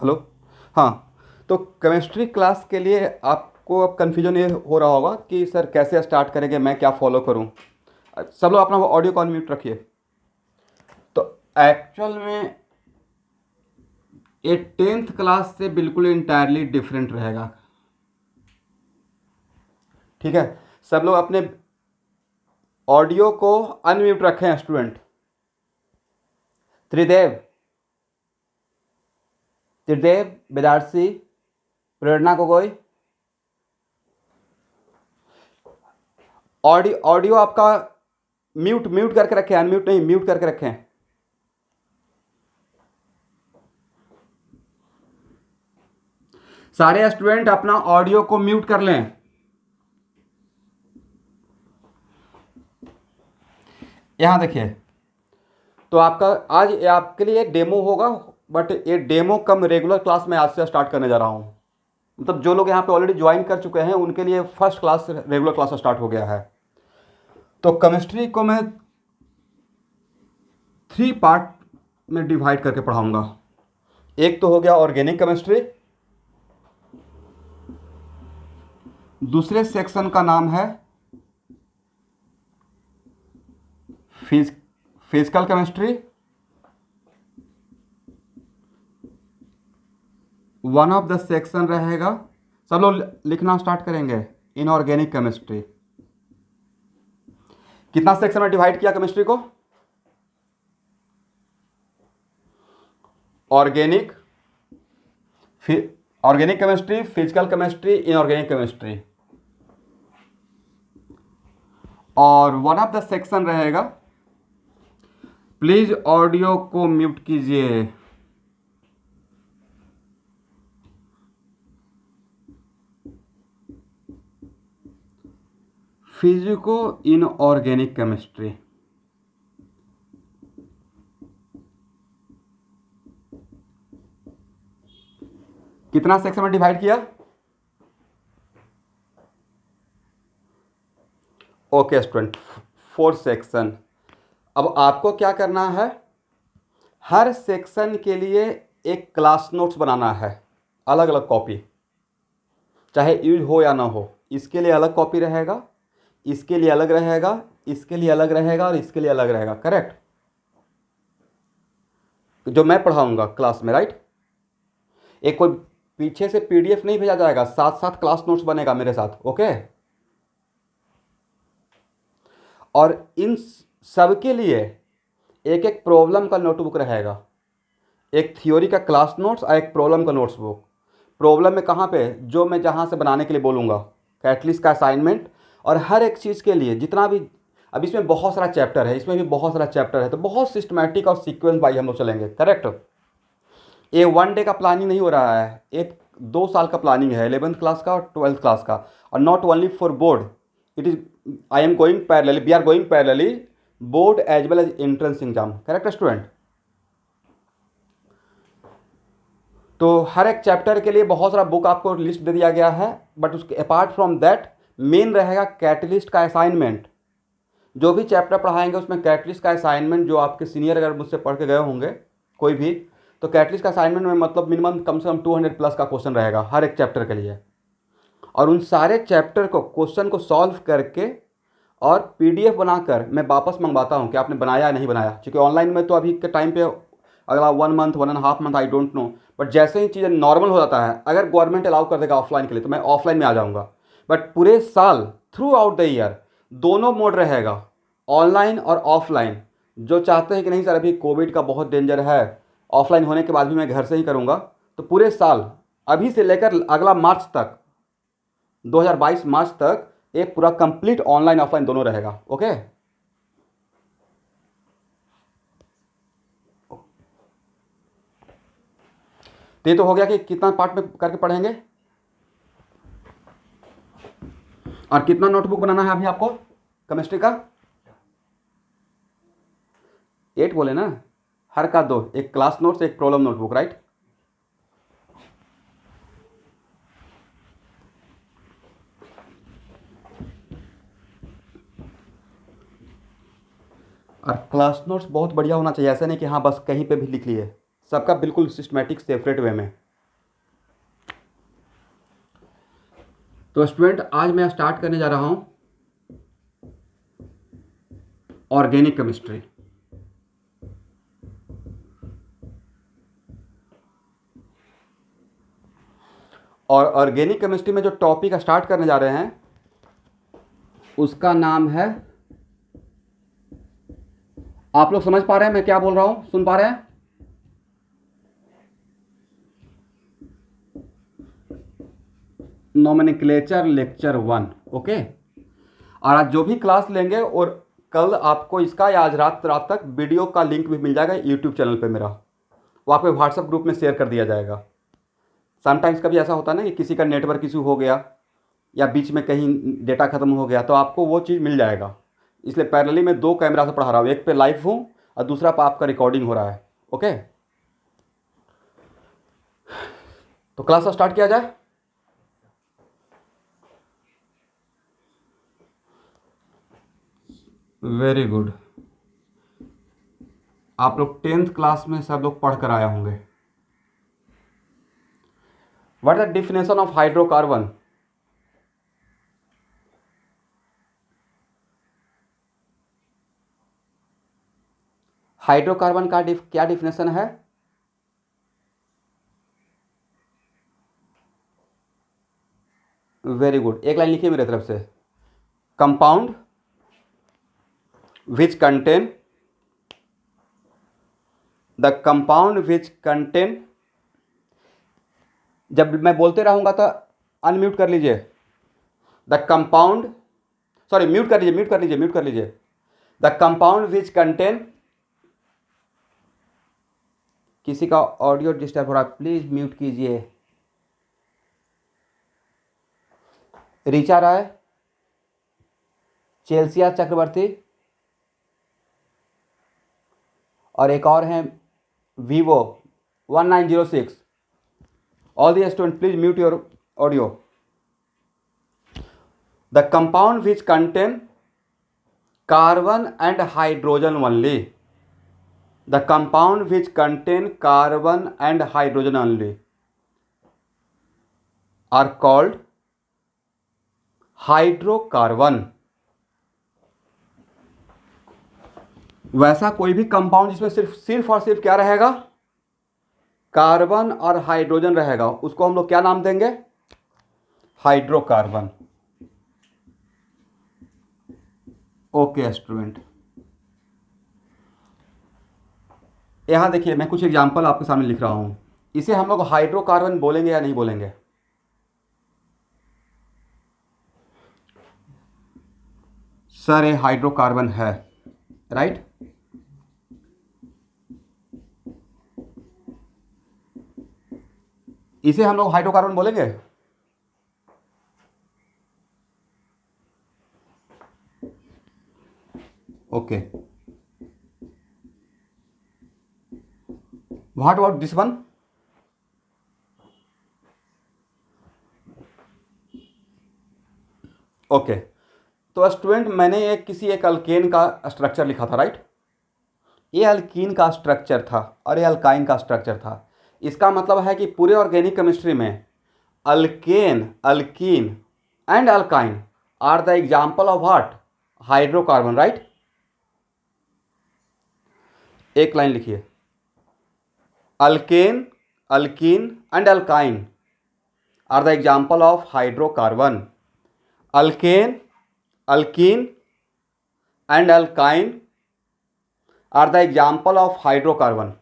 Hello. हाँ, तो chemistry class के लिए आपको अब कन्फ्यूजन ये हो रहा होगा कि सर कैसे स्टार्ट करेंगे, मैं क्या फॉलो करूँ। सब लोग अपना ऑडियो कॉल म्यूट रखिए। तो एक्चुअल में ये टेंथ क्लास से बिल्कुल इंटायरली डिफरेंट रहेगा। ठीक है, सब लोग अपने ऑडियो को अनम्यूट रखें। स्टूडेंट त्रिदेव, त्रिदेव, बेदारसी, प्रेरणा गोगोई, ऑडियो ऑडियो आपका म्यूट म्यूट करके रखें, अनम्यूट नहीं, म्यूट करके रखें। सारे स्टूडेंट अपना ऑडियो को म्यूट कर लें। यहां देखिए, तो आपका आज ये आपके लिए डेमो होगा, बट ये डेमो कम रेगुलर क्लास में आज से स्टार्ट करने जा रहा हूँ। मतलब जो लोग यहाँ पे ऑलरेडी ज्वाइन कर चुके हैं उनके लिए first class regular class start हो गया है। तो केमिस्ट्री को मैं 3 पार्ट में डिवाइड करके पढ़ाऊंगा। एक तो हो गया ऑर्गेनिक केमिस्ट्री, दूसरे सेक्शन का नाम है physical chemistry, one of the section रहेगा, सब लोग लिखना स्टार्ट करेंगे, इनऑर्गेनिक केमिस्ट्री। कितना सेक्शन में डिवाइड किया केमिस्ट्री को? Organic, organic chemistry, physical chemistry, inorganic chemistry, और वन ऑफ द सेक्शन रहेगा। प्लीज ऑडियो को म्यूट कीजिए। Physico inorganic chemistry. कितना सेक्शन में डिवाइड किया? Okay student, 4 section. अब आपको क्या करना है, हर सेक्शन के लिए एक क्लास नोट्स बनाना है, अलग अलग कॉपी, चाहे यूज हो या ना हो। इसके लिए अलग कॉपी रहेगा, इसके लिए अलग रहेगा, इसके लिए अलग रहेगा, और इसके लिए अलग रहेगा। करेक्ट? जो मैं पढ़ाऊंगा क्लास में, राइट? एक कोई पीछे से पीडीएफ नहीं भेजा जाएगा, साथ साथ क्लास नोट्स बनेगा मेरे साथ। ओके? और इन सब के लिए एक एक प्रॉब्लम का नोटबुक रहेगा, एक थ्योरी का क्लास नोट्स और एक प्रॉब्लम का नोट्स बुक। प्रॉब्लम में कहाँ पे, जो मैं जहाँ से बनाने के लिए बोलूँगा, कैटलिस्ट का असाइनमेंट, और हर एक चीज़ के लिए जितना भी। अब इसमें बहुत सारा चैप्टर है, इसमें भी बहुत सारा चैप्टर है, तो बहुत सिस्टमैटिक और सीक्वेंस वाइज हम लोग चलेंगे। करेक्ट? ये 1 डे का प्लानिंग नहीं हो रहा है, एक 2 साल का प्लानिंग है, 11th क्लास का और 12th क्लास का। और not only for board, it is, I am going parallelly, we are going parallelly board as well as entrance exam. Correct student? तो हर एक चैप्टर के लिए बहुत सारा बुक आपको लिस्ट दे दिया गया है, बट उसके अपार्ट फ्रॉम दैट मेन रहेगा कैटलिस्ट का असाइनमेंट। जो भी चैप्टर पढ़ाएंगे उसमें कैटलिस्ट का असाइनमेंट, जो आपके सीनियर अगर मुझसे पढ़ के गए होंगे कोई भी, तो कैटलिस्ट का असाइनमेंट में मतलब मिनिमम कम से कम 200+ का क्वेश्चन रहेगा हर एक चैप्टर के लिए। और उन सारे चैप्टर को क्वेश्चन को सॉल्व करके और पीडीएफ बनाकर मैं वापस मंगवाता हूँ कि आपने बनाया या नहीं बनाया। क्योंकि ऑनलाइन में तो अभी के टाइम पे अगला 1 month 1.5 month, I don't know, but जैसे ही चीज़ें नॉर्मल हो जाता है, अगर गवर्नमेंट अलाउ कर देगा ऑफलाइन के लिए, तो मैं ऑफलाइन में आ जाऊँगा। बट पूरे साल थ्रू आउट द ईयर दोनों मोड रहेगा, ऑनलाइन और ऑफलाइन। जो चाहते हैं कि नहीं सर अभी कोविड का बहुत डेंजर है, ऑफलाइन होने के बाद भी मैं घर से ही करूँगा, तो पूरे साल अभी से लेकर अगला मार्च तक, 2022 मार्च तक, एक पूरा कंप्लीट ऑनलाइन ऑफलाइन दोनों रहेगा। ओके? तो ये तो हो गया कि कितना पार्ट में करके पढ़ेंगे और कितना नोटबुक बनाना है अभी आपको केमिस्ट्री का। 8 बोले ना, हर का 2, एक क्लास नोट्स एक प्रॉब्लम नोटबुक, राइट? और क्लास नोट्स बहुत बढ़िया होना चाहिए, ऐसा नहीं कि हाँ बस कहीं पे भी लिख लिए, सबका बिल्कुल सिस्टमेटिक सेपरेट वे में। तो स्टूडेंट आज मैं स्टार्ट करने जा रहा हूं ऑर्गेनिक केमिस्ट्री। और ऑर्गेनिक केमिस्ट्री में जो टॉपिक स्टार्ट करने जा रहे हैं उसका नाम है, आप लोग समझ पा रहे हैं मैं क्या बोल रहा हूं, सुन पा रहे हैं? Nomenclature lecture 1। ओके। और आज जो भी क्लास लेंगे और कल आपको इसका या आज रात तक वीडियो का लिंक भी मिल जाएगा यूट्यूब चैनल पे मेरा, वो आपके व्हाट्सएप ग्रुप में शेयर कर दिया जाएगा। समटाइम्स कभी ऐसा होता है ना कि किसी का नेटवर्क इशू हो गया या बीच में कहीं डेटा ख़त्म हो गया, तो आपको वो चीज़ मिल जाएगा। इसलिए पैरेलली मैं 2 कैमरा से पढ़ा रहा हूँ, एक पे लाइव हूँ और दूसरा पे आपका रिकॉर्डिंग हो रहा है। ओके, तो क्लास स्टार्ट किया जाए। Very good. आप लोग 10th क्लास में सब लोग पढ़ कर आए होंगे। What is the definition of hydrocarbon? Hydrocarbon का क्या डिफिनेशन है? वेरी गुड, एक लाइन लिखिए मेरे तरफ से। Compound which contain the compound which contain, जब मैं बोलते रहूंगा तो अनम्यूट कर लीजिए। द कंपाउंड, सॉरी म्यूट कर लीजिए, म्यूट कर लीजिए। द कंपाउंड विच कंटेन, किसी का ऑडियो डिस्टर्ब हो रहा है, प्लीज म्यूट कीजिए। ऋचा राय, चेल्सिया चक्रवर्ती, और एक और हैं Vivo 1906। All the student please mute your audio. The compound which contain carbon and hydrogen only, the compound which contain carbon and hydrogen only are called hydrocarbon. वैसा कोई भी कंपाउंड जिसमें सिर्फ और सिर्फ क्या रहेगा, कार्बन और हाइड्रोजन रहेगा, उसको हम लोग क्या नाम देंगे? हाइड्रोकार्बन। ओके स्टूडेंट, यहां देखिए मैं कुछ एग्जांपल आपके सामने लिख रहा हूं। इसे हम लोग हाइड्रोकार्बन बोलेंगे या नहीं बोलेंगे? सर ये हाइड्रोकार्बन है, राइट? इसे हम लोग हाइड्रोकार्बन बोलेंगे? Okay, what about this one? Okay, तो स्टूडेंट मैंने एक अल्केन का स्ट्रक्चर लिखा था, राइट? ये अल्कीन का स्ट्रक्चर था और ये अल्काइन का स्ट्रक्चर था। इसका मतलब है कि पूरे ऑर्गेनिक केमिस्ट्री में alkane, alkene and alkyne are the example of what? Hydrocarbon, right? एक लाइन लिखिए, alkane, alkene and alkyne are the example of hydrocarbon. Alkane, alkene and alkyne are the example of hydrocarbon.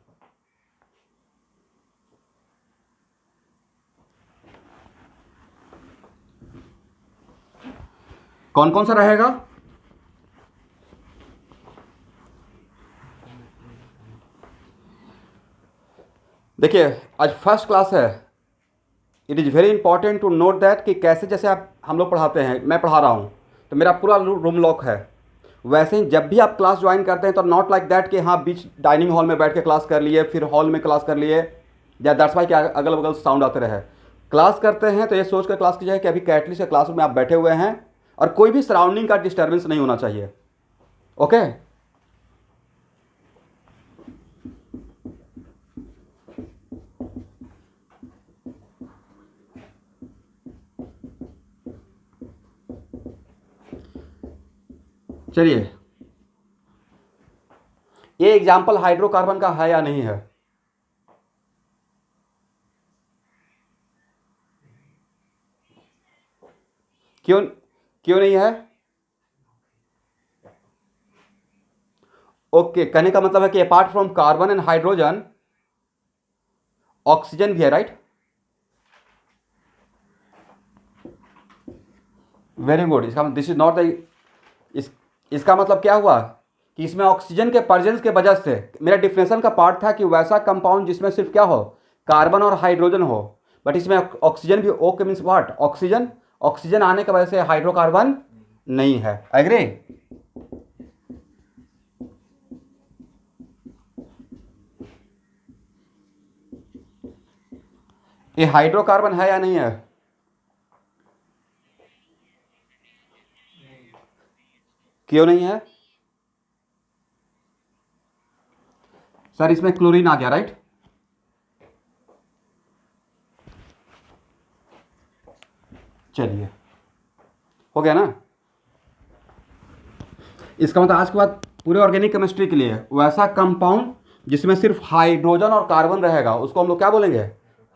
कौन कौन सा रहेगा? देखिए आज first class है, it is very important to note that कि कैसे जैसे आप हम लोग पढ़ाते हैं, मैं पढ़ा रहा हूँ तो मेरा पूरा रूम लॉक है, वैसे ही जब भी आप क्लास ज्वाइन करते हैं तो नॉट लाइक दैट कि हाँ बीच डाइनिंग हॉल में बैठ के क्लास कर लिए, फिर हॉल में क्लास कर लिए या दैट्स वाई के अगल बगल साउंड आते रहे। क्लास करते हैं तो ये सोच कर क्लास कीजिए कि अभी कैटलिस्ट के क्लासरूम में आप बैठे हुए हैं और कोई भी सराउंडिंग का डिस्टर्बेंस नहीं होना चाहिए। ओके, चलिए, ये एग्जाम्पल हाइड्रोकार्बन का है या नहीं है? क्यों क्यों नहीं है? ओके, कहने का मतलब है कि apart from carbon and hydrogen oxygen भी है, राइट? Very good. इसका दिस इज नॉट द इस इसका मतलब क्या हुआ कि इसमें ऑक्सीजन के प्रेजेंस के वजह से, मेरा डिफिनेशन का पार्ट था कि वैसा कंपाउंड जिसमें सिर्फ क्या हो, कार्बन और हाइड्रोजन हो, बट इसमें ऑक्सीजन भी, okay means what, oxygen, oxygen आने की वजह से हाइड्रोकार्बन नहीं है। एग्री? ये हाइड्रोकार्बन है या नहीं है? क्यों नहीं है? सर इसमें क्लोरीन आ गया, राइट? चलिए, हो गया ना? इसका मतलब आज के बाद पूरे ऑर्गेनिक केमिस्ट्री के लिए वैसा कंपाउंड जिसमें सिर्फ हाइड्रोजन और कार्बन रहेगा उसको हम लोग क्या बोलेंगे?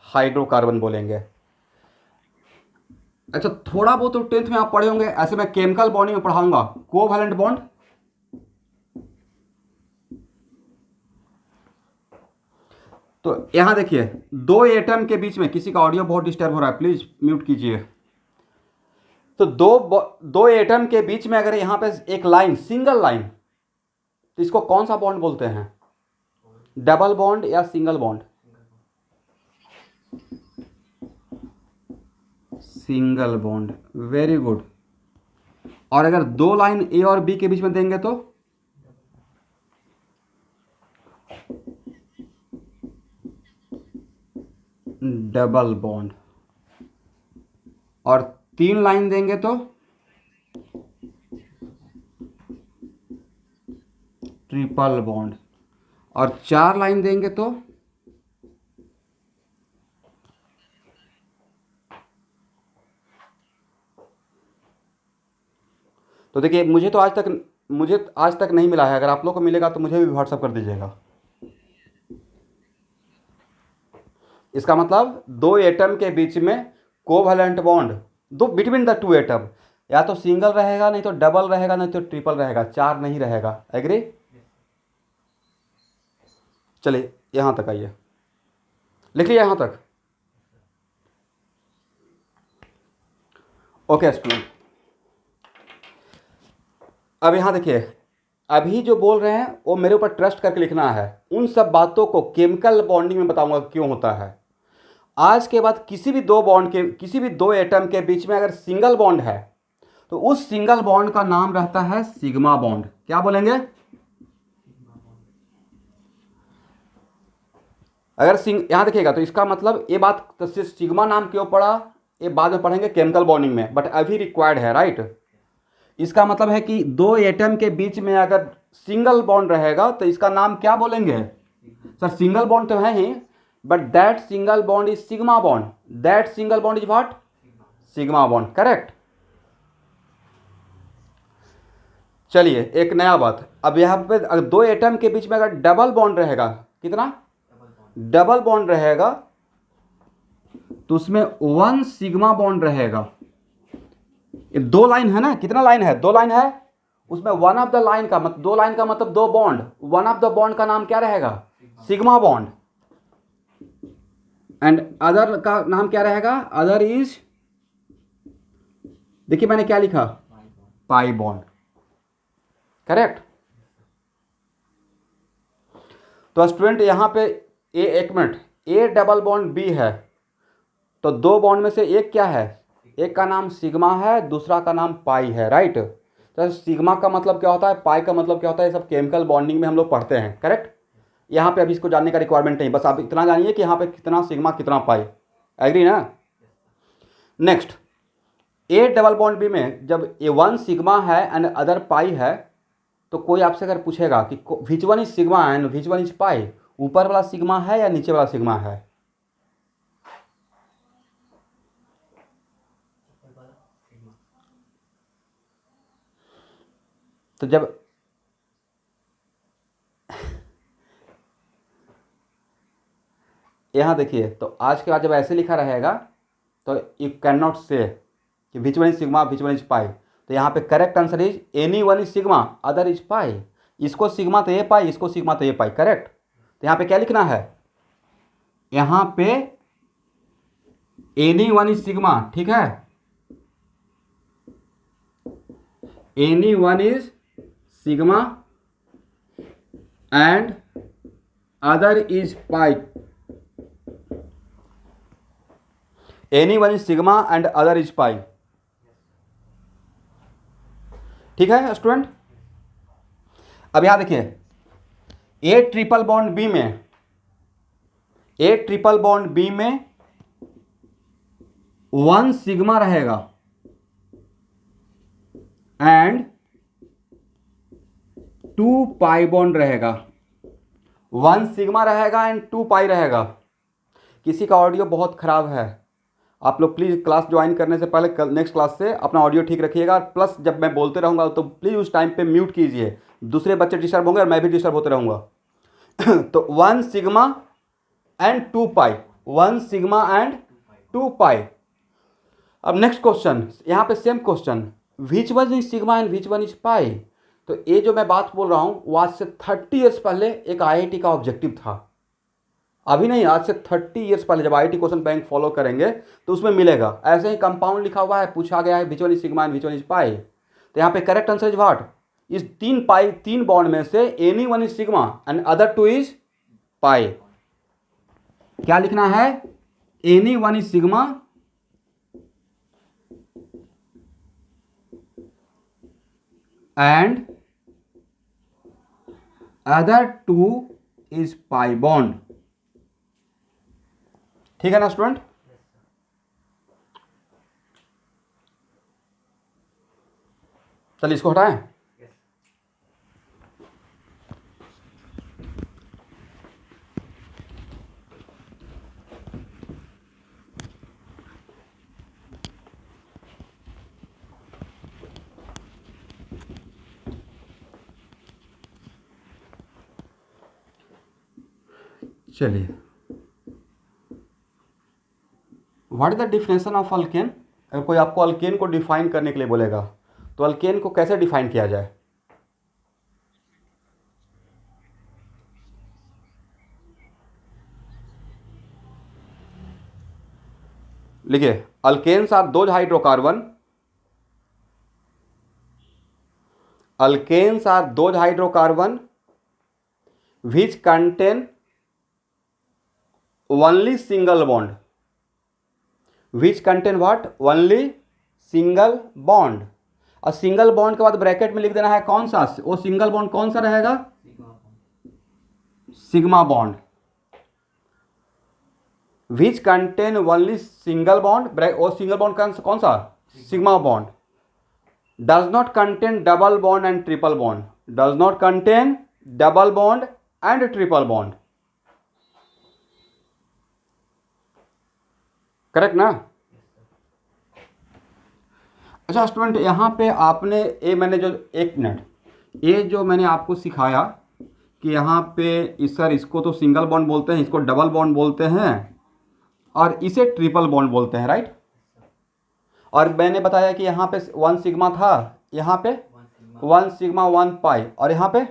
हाइड्रोकार्बन बोलेंगे। अच्छा, थोड़ा बहुत तो टेंथ में आप पढ़े होंगे, ऐसे मैं केमिकल बॉन्डिंग में पढ़ाऊंगा, कोवैलेंट बॉन्ड। तो यहां देखिए, दो एटम के बीच में, किसी का ऑडियो बहुत डिस्टर्ब हो रहा है, प्लीज म्यूट कीजिए। तो दो एटम के बीच में अगर यहां पे एक लाइन, सिंगल लाइन, तो इसको कौन सा बॉन्ड बोलते हैं? डबल बॉन्ड या single bond? Single bond, very good. और अगर दो लाइन ए और बी के बीच में देंगे तो? Double bond. और तीन लाइन देंगे तो? Triple bond. और चार लाइन देंगे तो? तो देखिए, मुझे आज तक नहीं मिला है, अगर आप लोग को मिलेगा तो मुझे भी व्हाट्सअप कर दीजिएगा। इसका मतलब दो एटम के बीच में कोवैलेंट बॉन्ड, दो बिटवीन द टू एटम, या तो सिंगल रहेगा, नहीं तो डबल रहेगा, नहीं तो ट्रिपल रहेगा, चार नहीं रहेगा। एग्री? चलिए यहां तक आइए, लिख लिया यहां तक? ओके स्टूडेंट, अब यहां देखिए, अभी जो बोल रहे हैं वो मेरे ऊपर ट्रस्ट करके लिखना है। उन सब बातों को केमिकल बॉन्डिंग में बताऊंगा क्यों होता है। आज के बाद किसी भी दो एटम के बीच में अगर सिंगल बॉन्ड है तो उस सिंगल बॉन्ड का नाम रहता है सिग्मा बॉन्ड। क्या बोलेंगे? अगर यहां देखिएगा तो इसका मतलब ये बात तो सिग्मा नाम क्यों पड़ा, ये बाद में पढ़ेंगे केमिकल बॉन्डिंग में, बट अभी रिक्वायर्ड है, राइट? इसका मतलब है कि दो एटम के बीच में अगर सिंगल बॉन्ड रहेगा तो इसका नाम क्या बोलेंगे? सर सिंगल बॉन्ड तो है ही, but that single bond is sigma bond. That single bond is what? Sigma bond, correct. चलिए एक नया बात, अब यहाँ पे अगर दो एटम के बीच में अगर डबल बॉन्ड रहेगा, कितना? डबल बॉन्ड रहेगा, तो उसमें वन सिग्मा बॉन्ड रहेगा। ये दो लाइन है ना, कितना लाइन है? दो लाइन है, उसमें वन ऑफ द लाइन का मतलब, दो लाइन का मतलब दो bond, one of the bond का नाम क्या रहेगा? Sigma bond. एंड अदर का नाम क्या रहेगा? अदर इज, देखिए मैंने क्या लिखा, पाई बॉन्ड, करेक्ट। तो स्टूडेंट यहां पे ए, एक minute, A double bond B है, तो दो बॉन्ड में से एक क्या है? एक का नाम सिग्मा है, दूसरा का नाम पाई है, राइट? तो सिग्मा का मतलब क्या होता है, पाई का मतलब क्या होता है, ये सब केमिकल बॉन्डिंग में हम लोग पढ़ते हैं, करेक्ट। यहाँ पे अभी इसको जानने का रिक्वायरमेंट नहीं, बस आप इतना जानिए कि यहाँ पे कितना सिग्मा कितना पाई। एग्री ना? Next, A double bond B में जब ए वन सिग्मा है एंड अदर पाई है, तो कोई आपसे अगर पूछेगा कि which one is sigma and which one is pi, ऊपर वाला सिग्मा है या नीचे वाला सिग्मा है? तो जब यहाँ देखिए, तो आज के बाद जब ऐसे लिखा रहेगा तो यू कैन नॉट से कि which one is sigma which one is पाई। तो यहाँ पे correct answer is any one is sigma other is pi. इसको सिग्मा तो ये पाई, इसको सिग्मा तो ये पाई, करेक्ट। तो यहाँ पे क्या लिखना है, यहाँ पे एनी वन इज सिग्मा, ठीक है, any one is sigma and other is pi. Any one is sigma and other is pi, ठीक है स्टूडेंट। अब यहां देखिए, ए ट्रिपल बॉन्ड बी में, ए ट्रिपल बॉन्ड बी में 1 सिग्मा रहेगा एंड 2 पाई बॉन्ड रहेगा। 1 सिग्मा रहेगा एंड 2 पाई रहेगा। किसी का ऑडियो बहुत खराब है, आप लोग प्लीज़ क्लास ज्वाइन करने से पहले नेक्स्ट क्लास से अपना ऑडियो ठीक रखिएगा। प्लस जब मैं बोलते रहूँगा तो प्लीज़ उस टाइम पे म्यूट कीजिए, दूसरे बच्चे डिस्टर्ब होंगे और मैं भी डिस्टर्ब होते रहूँगा। तो 1 sigma and 2 pi, 1 sigma and 2 पाई। अब नेक्स्ट क्वेश्चन, यहाँ पे same question, which one is sigma and which one is पाई। तो ये जो मैं बात बोल रहा हूँ वो आज से 30 ईयर्स पहले एक IIT का ऑब्जेक्टिव था। अभी नहीं, आज से 30 ईयर्स पहले जब IIT क्वेश्चन बैंक फॉलो करेंगे तो उसमें मिलेगा। ऐसे ही कंपाउंड लिखा हुआ है, पूछा गया है विच one is sigma and which one is पाई। तो यहाँ पे करेक्ट आंसर इज व्हाट, इस 3 बॉन्ड में से any one is sigma and other 2 is pi. क्या लिखना है, any one is sigma and other 2 is pi bond, ठीक है ना स्टूडेंट। चलिए इसको हटाएं। चलिए, what is the definition of alkane. अगर कोई आपको अल्केन को डिफाइन करने के लिए बोलेगा तो अल्केन को कैसे डिफाइन किया जाए। लिखिए, alkanes are those hydrocarbon, alkanes are those hydrocarbon which contain only single bond, which contain what, only single bond। और सिंगल बॉन्ड के बाद ब्रैकेट में लिख देना है कौन सा, वो सिंगल बॉन्ड कौन सा रहेगा, sigma bond. Which contain only single bond, वो सिंगल बॉन्ड कौन सा, sigma bond. Does not contain double bond and triple bond, does not contain double bond and triple bond, correct ना। अच्छा स्टूडेंट, यहाँ पे आपने ये मैंने जो, एक मिनट, ये जो मैंने आपको सिखाया कि यहाँ पे इस सर इसको तो सिंगल बॉन्ड बोलते हैं, इसको डबल बॉन्ड बोलते हैं और इसे ट्रिपल बॉन्ड बोलते हैं, राइट। और मैंने बताया कि यहाँ पे 1 सिग्मा था, यहाँ पे 1 सिग्मा 1 पाई और यहाँ पे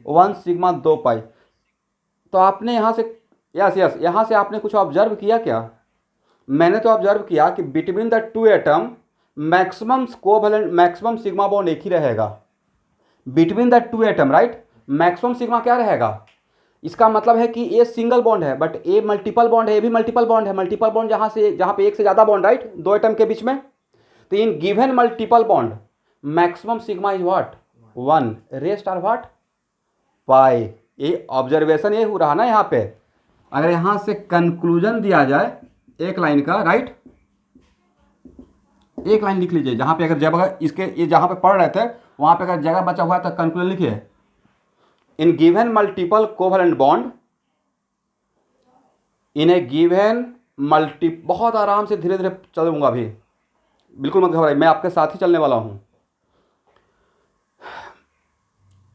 1 सिग्मा 2 पाई। तो आपने यहाँ से, यस यहाँ से आपने कुछ ऑब्जर्व किया क्या। मैंने तो ऑब्जर्व किया कि between the 2 atom maximum covalent, maximum sigma bond एक ही रहेगा between the 2 atom, right. Maximum sigma क्या रहेगा, इसका मतलब है कि ये सिंगल बॉन्ड है बट ये मल्टीपल बॉन्ड है, ये भी मल्टीपल बॉन्ड है। मल्टीपल बॉन्ड जहाँ पे एक से ज़्यादा बॉन्ड, राइट, 2 एटम के बीच में। तो in given multiple bond maximum sigma is what, 1, rest are what, pi. ये ऑब्जर्वेशन ये हो रहा ना यहाँ पे। अगर यहाँ से कंक्लूजन दिया जाए एक लाइन का, राइट, एक लाइन लिख लीजिए, जहाँ पे अगर जगह इसके ये जहाँ पे पढ़ रहे थे वहाँ पे अगर जगह बचा हुआ है तो कंक्लूजन लिखिए, इन गिवन मल्टीपल कोवैलेंट बॉन्ड, इन ए गिवन मल्टी, बहुत आराम से धीरे धीरे चलूंगा अभी, बिल्कुल मत घबराइए, मैं आपके साथ ही चलने वाला हूँ।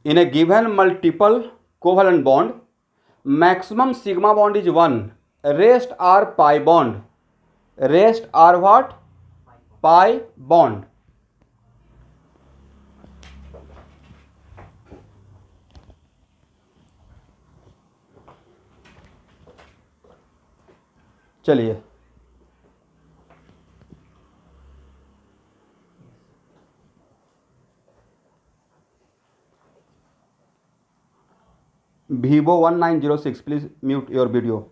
In a given multiple covalent bond, maximum sigma bond is 1. Rest are pi bond. Rest are what? Pi bond. चलिए Vivo 1906, please mute your video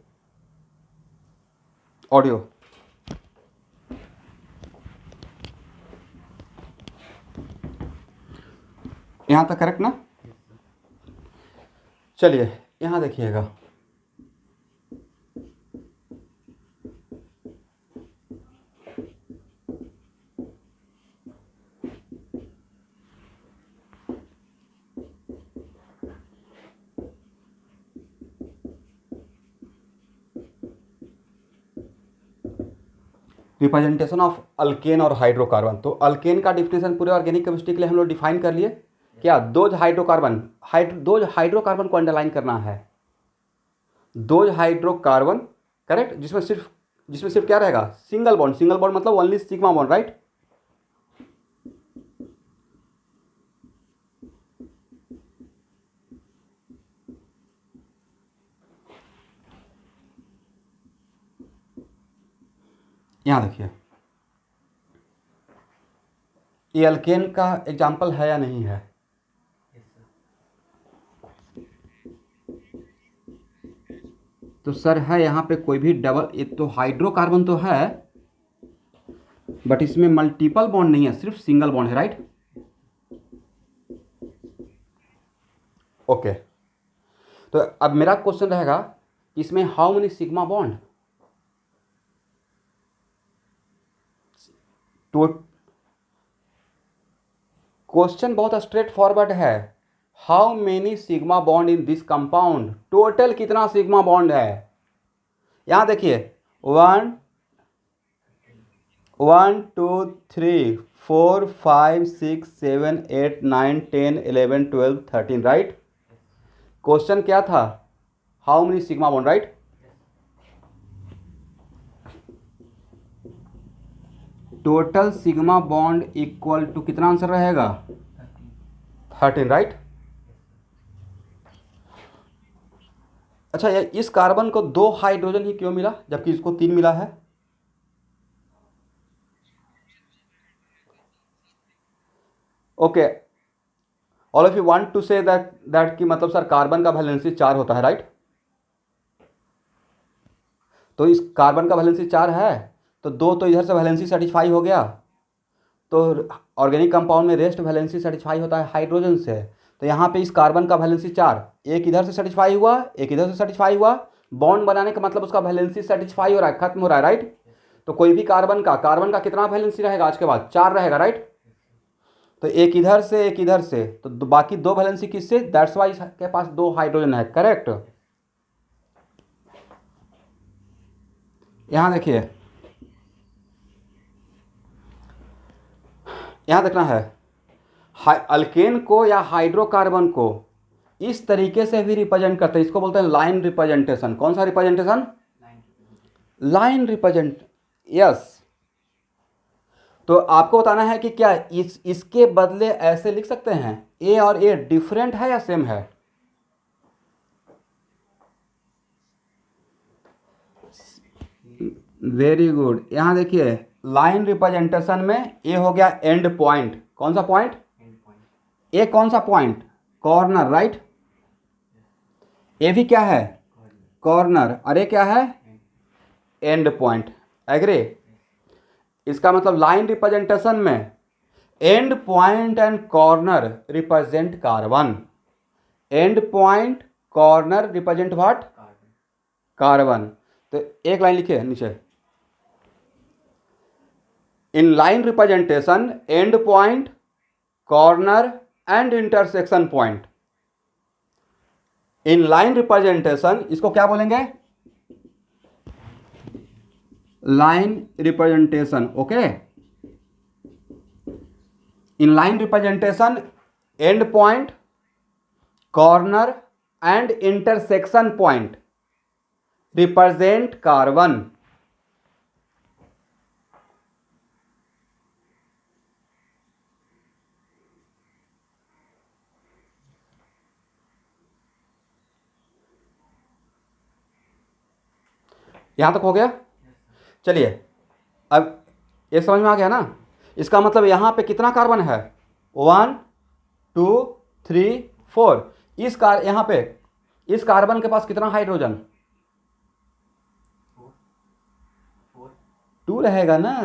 audio. यहाँ तक करेक्ट ना? चलिए यहाँ देखिएगा, रिप्रेजेंटेशन ऑफ अल्केन और हाइड्रोकार्बन। तो अल्केन का डिफिनेशन पूरे ऑर्गेनिक केमिस्ट्री के लिए हम लोग डिफाइन कर लिए। क्या? दो हाइड्रोकार्बन को अंडरलाइन करना है, दो हाइड्रोकार्बन, करेक्ट, जिसमें सिर्फ क्या रहेगा? सिंगल बॉन्ड मतलब ओनली सिग्मा बॉन्ड, राइट। यहाँ देखिए, ये अल्केन का एग्जाम्पल है या नहीं है? तो सर है, यहाँ पे कोई भी डबल, एक तो हाइड्रोकार्बन तो है बट इसमें मल्टीपल बॉन्ड नहीं है, सिर्फ सिंगल बॉन्ड है, राइट। ओके, तो अब मेरा क्वेश्चन रहेगा इसमें हाउ मेनी सिग्मा बॉन्ड? तो क्वेश्चन बहुत स्ट्रेट फॉरवर्ड है, how many sigma bond in this compound, total कितना सिग्मा बॉन्ड है? यहां देखिए 1 2 3 4 5 6 7 8 9 10 11 12 13, राइट। क्वेश्चन क्या था? How many sigma bond, right. Total sigma bond equal to कितना आंसर रहेगा? 13, राइट। अच्छा, इस कार्बन को 2 हाइड्रोजन ही क्यों मिला जबकि इसको 3 मिला है? Okay, all of you want to say that कि मतलब सर कार्बन का वैलेंसी 4 होता है, राइट। तो इस कार्बन का वैलेंसी 4 है तो 2 तो इधर से वैलेंसी सेटिस्फाई हो गया, तो ऑर्गेनिक कंपाउंड में रेस्ट वैलेंसी सेटिस्फाई होता है हाइड्रोजन से। तो यहाँ पे इस कार्बन का वैलेंसी 4, एक इधर से सेटिस्फाई हुआ, एक इधर से सेटिस्फाई हुआ, बॉन्ड बनाने का मतलब उसका वैलेंसी सेटिस्फाई हो रहा है, खत्म हो रहा है, राइट। तो कोई भी कार्बन का कितना वैलेंसी रहेगा आज के बाद? 4 रहेगा, राइट। तो एक इधर से एक इधर से, तो बाकी 2 वैलेंसी किससे? दैट्स वाई के पास 2 हाइड्रोजन है, करेक्ट। यहाँ देखिए, यहाँ देखना है, अल्केन को या हाइड्रोकार्बन को इस तरीके से भी रिप्रेजेंट करते हैं, इसको बोलते हैं लाइन रिप्रेजेंटेशन। कौन सा रिप्रेजेंटेशन? Line represent, yes. तो आपको बताना है कि क्या इसके बदले ऐसे लिख सकते हैं, ए और ए डिफरेंट है या सेम है? Very good. यहां देखिए, लाइन रिप्रेजेंटेशन में ए हो गया एंड पॉइंट। कौन सा पॉइंट? ए कौन सा पॉइंट? Corner, right. ए भी क्या है? कॉर्नर। अरे क्या है? And point. एग्री? इसका मतलब लाइन रिप्रेजेंटेशन में and point and corner represent carbon. And point, corner represent what? Carbon. तो एक लाइन लिखिए नीचे, in line representation and point, corner and intersection point. In line representation, इसको क्या बोलेंगे? Line representation, okay. In line representation and point, corner and intersection point represent carbon. यहां तक हो गया। चलिए अब ये समझ में आ गया ना। इसका मतलब यहां पे कितना कार्बन है, 1 2 3 4। यहां पे इस कार्बन के पास कितना हाइड्रोजन, 2 रहेगा ना।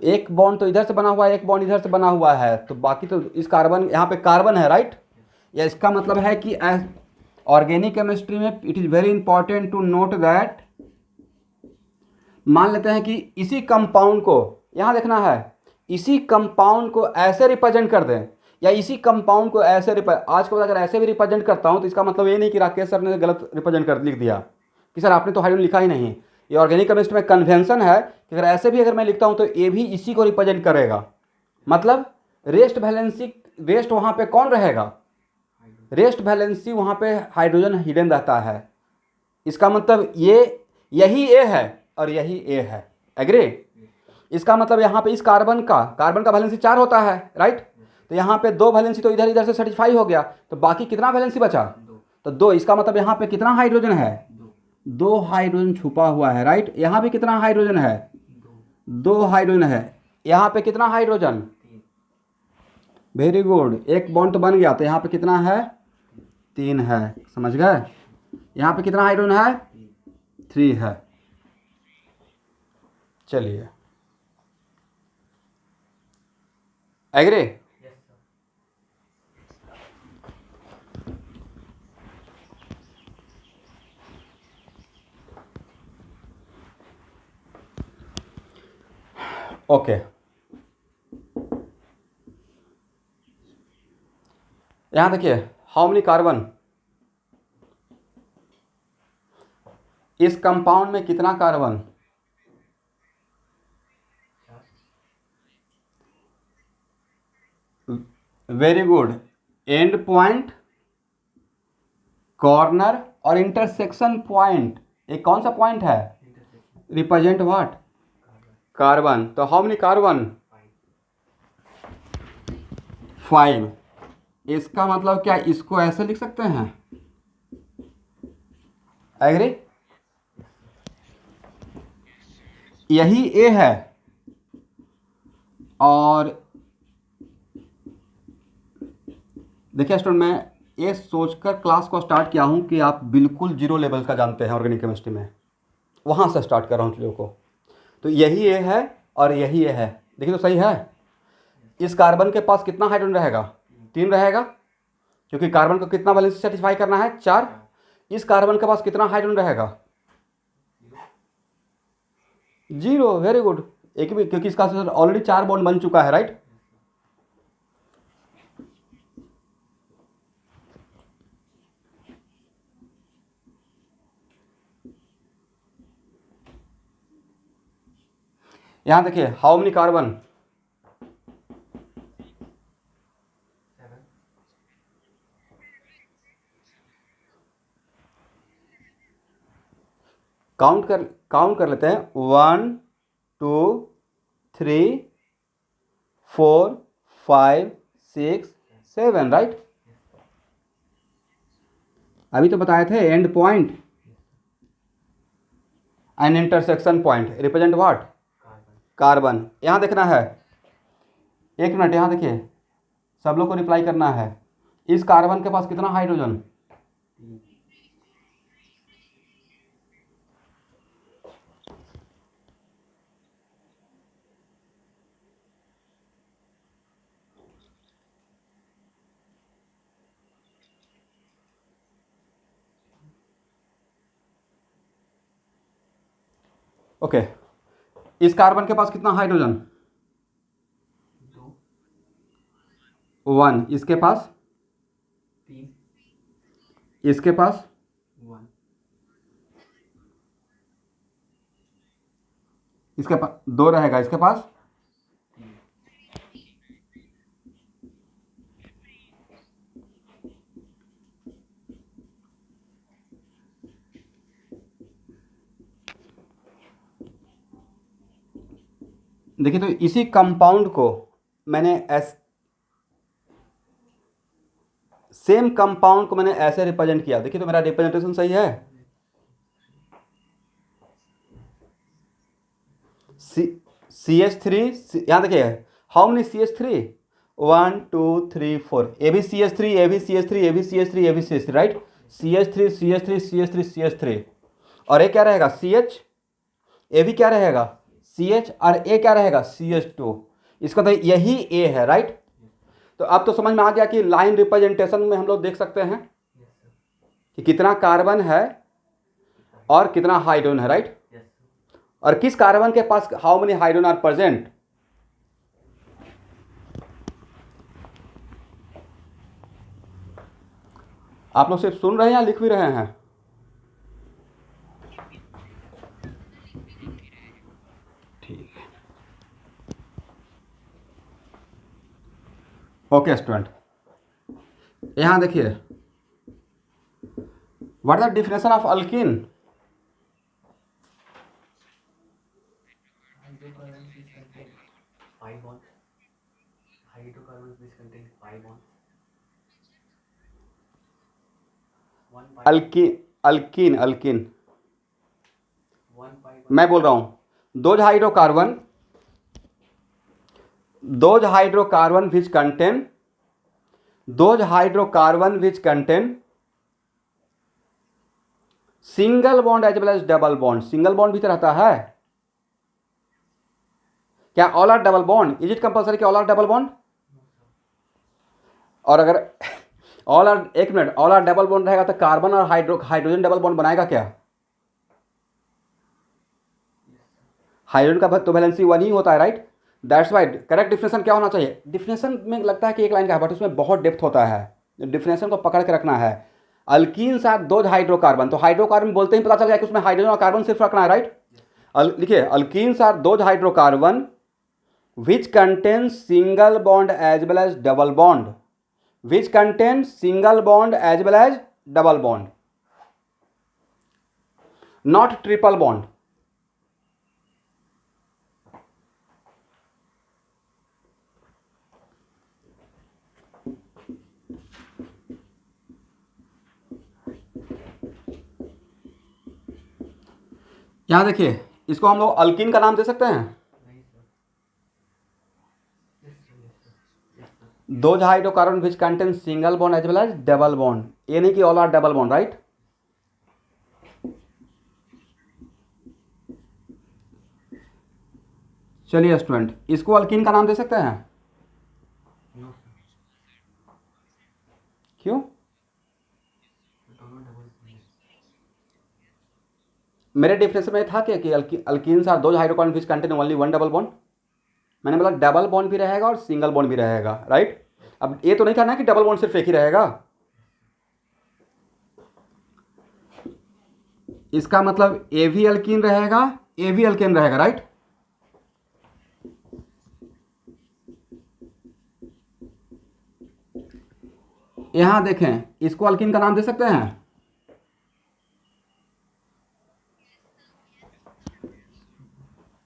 एक बॉन्ड तो इधर से बना हुआ है, एक बॉन्ड इधर से बना हुआ है, तो बाकी तो इस कार्बन, यहाँ पे कार्बन है राइट। या इसका मतलब है कि ऑर्गेनिक केमिस्ट्री में it is very important to note that, मान लेते हैं कि इसी कंपाउंड को यहाँ देखना है, इसी कंपाउंड को ऐसे रिप्रेजेंट कर दें, या इसी कंपाउंड को ऐसे आज के बाद अगर ऐसे भी रिप्रेजेंट करता हूँ तो इसका मतलब ये नहीं कि राकेश सर ने गलत रिप्रेजेंट कर लिख दिया कि सर आपने तो हाइड्रोजन लिखा ही नहीं। ये ऑर्गेनिक केमिस्ट्री में कन्वेंशन है कि अगर ऐसे भी अगर मैं लिखता हूँ तो ये भी इसी को रिप्रेजेंट करेगा। मतलब रेस्ट वैलेंसी, रेस्ट वहाँ पे कौन रहेगा, रेस्ट वैलेंसी वहाँ पे हाइड्रोजन हिडन रहता है। इसका मतलब यही ए है और यही ए है, एग्री। इसका मतलब यहाँ पे इस कार्बन का वैलेंसी 4 होता है राइट। तो यहाँ पे 2 वैलेंसी तो इधर इधर से सेटिस्फाई हो गया, तो बाकी कितना वैलेंसी बचा, तो 2। इसका मतलब यहाँ पे कितना हाइड्रोजन है, 2 हाइड्रोजन छुपा हुआ है राइट। यहाँ भी कितना हाइड्रोजन है, 2 हाइड्रोजन है। यहाँ पे कितना हाइड्रोजन, वेरी गुड, एक बॉन्ड तो बन गया, तो यहाँ पे कितना है, 3 है, समझ गए। यहाँ पे कितना हाइड्रोजन है, 3 है। चलिए एग्री। ओके, यहाँ देखिए हाउ मेनी कार्बन, इस कंपाउंड में कितना carbon, very good. And point, corner और इंटरसेक्शन पॉइंट, एक कौन सा पॉइंट है, रिप्रेजेंट व्हाट, कार्बन। तो हाउ मेनी कार्बन, 5। इसका मतलब क्या, इसको ऐसे लिख सकते हैं, एग्री। यही ए है, और देखिए स्टूडेंट, मैं ये सोचकर क्लास को स्टार्ट किया हूँ कि आप बिल्कुल जीरो लेवल का जानते हैं ऑर्गेनिक केमिस्ट्री में, वहाँ से स्टार्ट कर रहा हूँ चीज़ों को। तो यही ए है और यही ए है, देखिए तो सही है। इस कार्बन के पास कितना हाइड्रोजन रहेगा, 3 रहेगा, क्योंकि कार्बन को कितना वैलेंसी सेटिस्फाई करना है, 4। इस कार्बन के पास कितना हाइड्रोजन रहेगा, 0, वेरी गुड। एक भी, क्योंकि इसका ऑलरेडी 4 बॉन्ड बन चुका है राइट। यहां देखिए हाउ मेनी कार्बन, काउंट कर लेते हैं, 1 2 3 4 5 6 7 राइट। अभी तो बताए थे and point and intersection point represent what, carbon. यहां देखना है, एक मिनट, यहां देखिए सब लोग को रिप्लाई करना है। इस कार्बन के पास कितना हाइड्रोजन, ओके। इस कार्बन के पास कितना हाइड्रोजन, 1। इसके पास, इसके पास, इसके पास 2 रहेगा, इसके पास, देखिए तो इसी कंपाउंड को मैंने सेम कंपाउंड को मैंने ऐसे रिप्रेजेंट किया। देखिए तो मेरा रिप्रेजेंटेशन सही है। CH3, यहाँ देखिए हाउ मेनी CH3, 1 2 3 4, ए भी CH3, ए भी CH3, ए भी CH3, ए भी CH3, right. CH3 CH3 CH3 CH3, और ए क्या रहेगा CH, ए भी क्या रहेगा CH, और ए क्या रहेगा CH2। इसका तो यही ए है, राइट। तो अब तो समझ में आ गया कि लाइन रिप्रेजेंटेशन में हम लोग देख सकते हैं कि कितना कार्बन है और कितना हाइड्रोजन है, राइट। और किस कार्बन के पास how many hydrogen are present. आप लोग सिर्फ सुन रहे हैं या लिख भी रहे हैं? ठीक है, ओके स्टूडेंट, यहां देखिए what is the definition of alkene. Alkene, alkene, alkene मैं बोल रहा हूं those hydrocarbon, those hydrocarbon which contain, those hydrocarbon which contain single bond as well as double bond. Single bond भी तो रहता है क्या? All are double bond. Is it compulsory कि ऑल आर डबल बॉन्ड? और अगर ऑल आर, एक minute, all are double bond रहेगा तो कार्बन और हाइड्रोजन डबल बॉन्ड बनाएगा क्या? हाइड्रोजन का तो वैलेंसी 1 ही होता है, right. That's white correct definition क्या होना चाहिए? डिफिनेशन में लगता है कि एक लाइन का है, बट उसमें बहुत डेप्थ होता है। डिफिनेशन को पकड़ के रखना है। अल्कीन साथ दो हाइड्रोकार्बन, तो हाइड्रोकार्बन बोलते ही पता चल गया कि उसमें हाइड्रोजन और कार्बन सिर्फ रखना है, राइट। लिखिए अल्कीन साथ दो hydrocarbon which contains single bond as well as double bond, which contains single bond as well as double bond, not triple bond। यहां देखिए इसको हम लोग अल्कीन का नाम दे सकते हैं। Those hydrocarbon which contain single bond as well as double bond, ये नहीं कि all are double bond, right. चलिए स्टूडेंट, इसको अल्कीन का नाम दे सकते हैं? क्यों? मेरे डेफिनेशन में था कि अल्कीन आर दो hydrocarbon which contain only one double bond. मैंने बोला डबल बॉन्ड भी रहेगा और सिंगल बॉन्ड भी रहेगा, राइट। अब ये तो नहीं था ना कि डबल बॉन्ड सिर्फ एक ही रहेगा। इसका मतलब ए भी अल्कीन रहेगा, ए भी अल्केन रहेगा, राइट। यहां देखें इसको अल्कीन का नाम दे सकते हैं?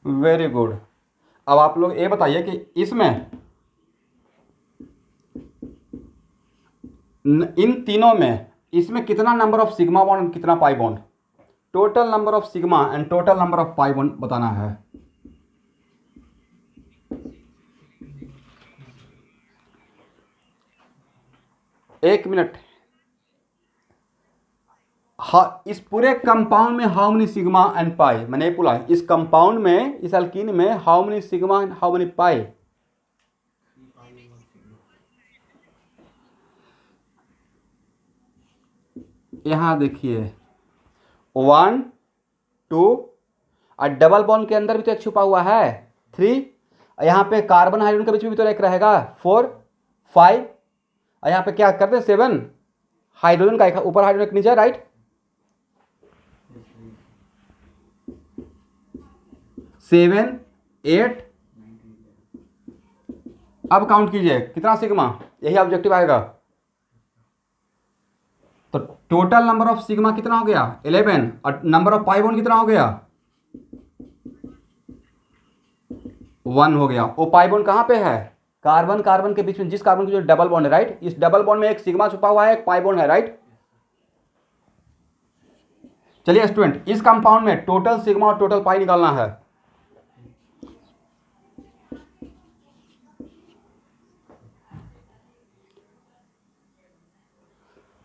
Very good. अब आप लोग ये बताइए कि इसमें इन तीनों में इसमें कितना नंबर ऑफ सिग्मा बॉन्ड, कितना pi bond? Total number of sigma and total number of pi bond बताना है। एक मिनट, इस पूरे कंपाउंड में how many sigma and pi, मैंने बोला इस कंपाउंड में, इस अल्कीन में how many sigma and how many pi? यहां देखिए 1 2, और डबल बॉन्ड के अंदर भी तो एक छुपा हुआ है 3, यहाँ पे कार्बन हाइड्रोजन के बीच में भी तो एक रहेगा 4 5, और यहाँ पे क्या करते हैं 7, हाइड्रोजन का एक ऊपर हाइड्रोजन एक नीचे, राइट। 7 8, अब काउंट कीजिए कितना सिग्मा, यही ऑब्जेक्टिव आएगा। तो टोटल नंबर ऑफ सिग्मा कितना हो गया 11, और नंबर ऑफ पाई बॉन्ड कितना हो गया? 1 हो गया। वो पाई बॉन्ड कहाँ पे है? कार्बन कार्बन के बीच में, जिस कार्बन की जो डबल बॉन्ड है, राइट। इस डबल बॉन्ड में एक सिग्मा छुपा हुआ है, एक पाई बॉन्ड है, राइट। चलिए स्टूडेंट, इस कंपाउंड में टोटल सिग्मा और टोटल पाई निकालना है।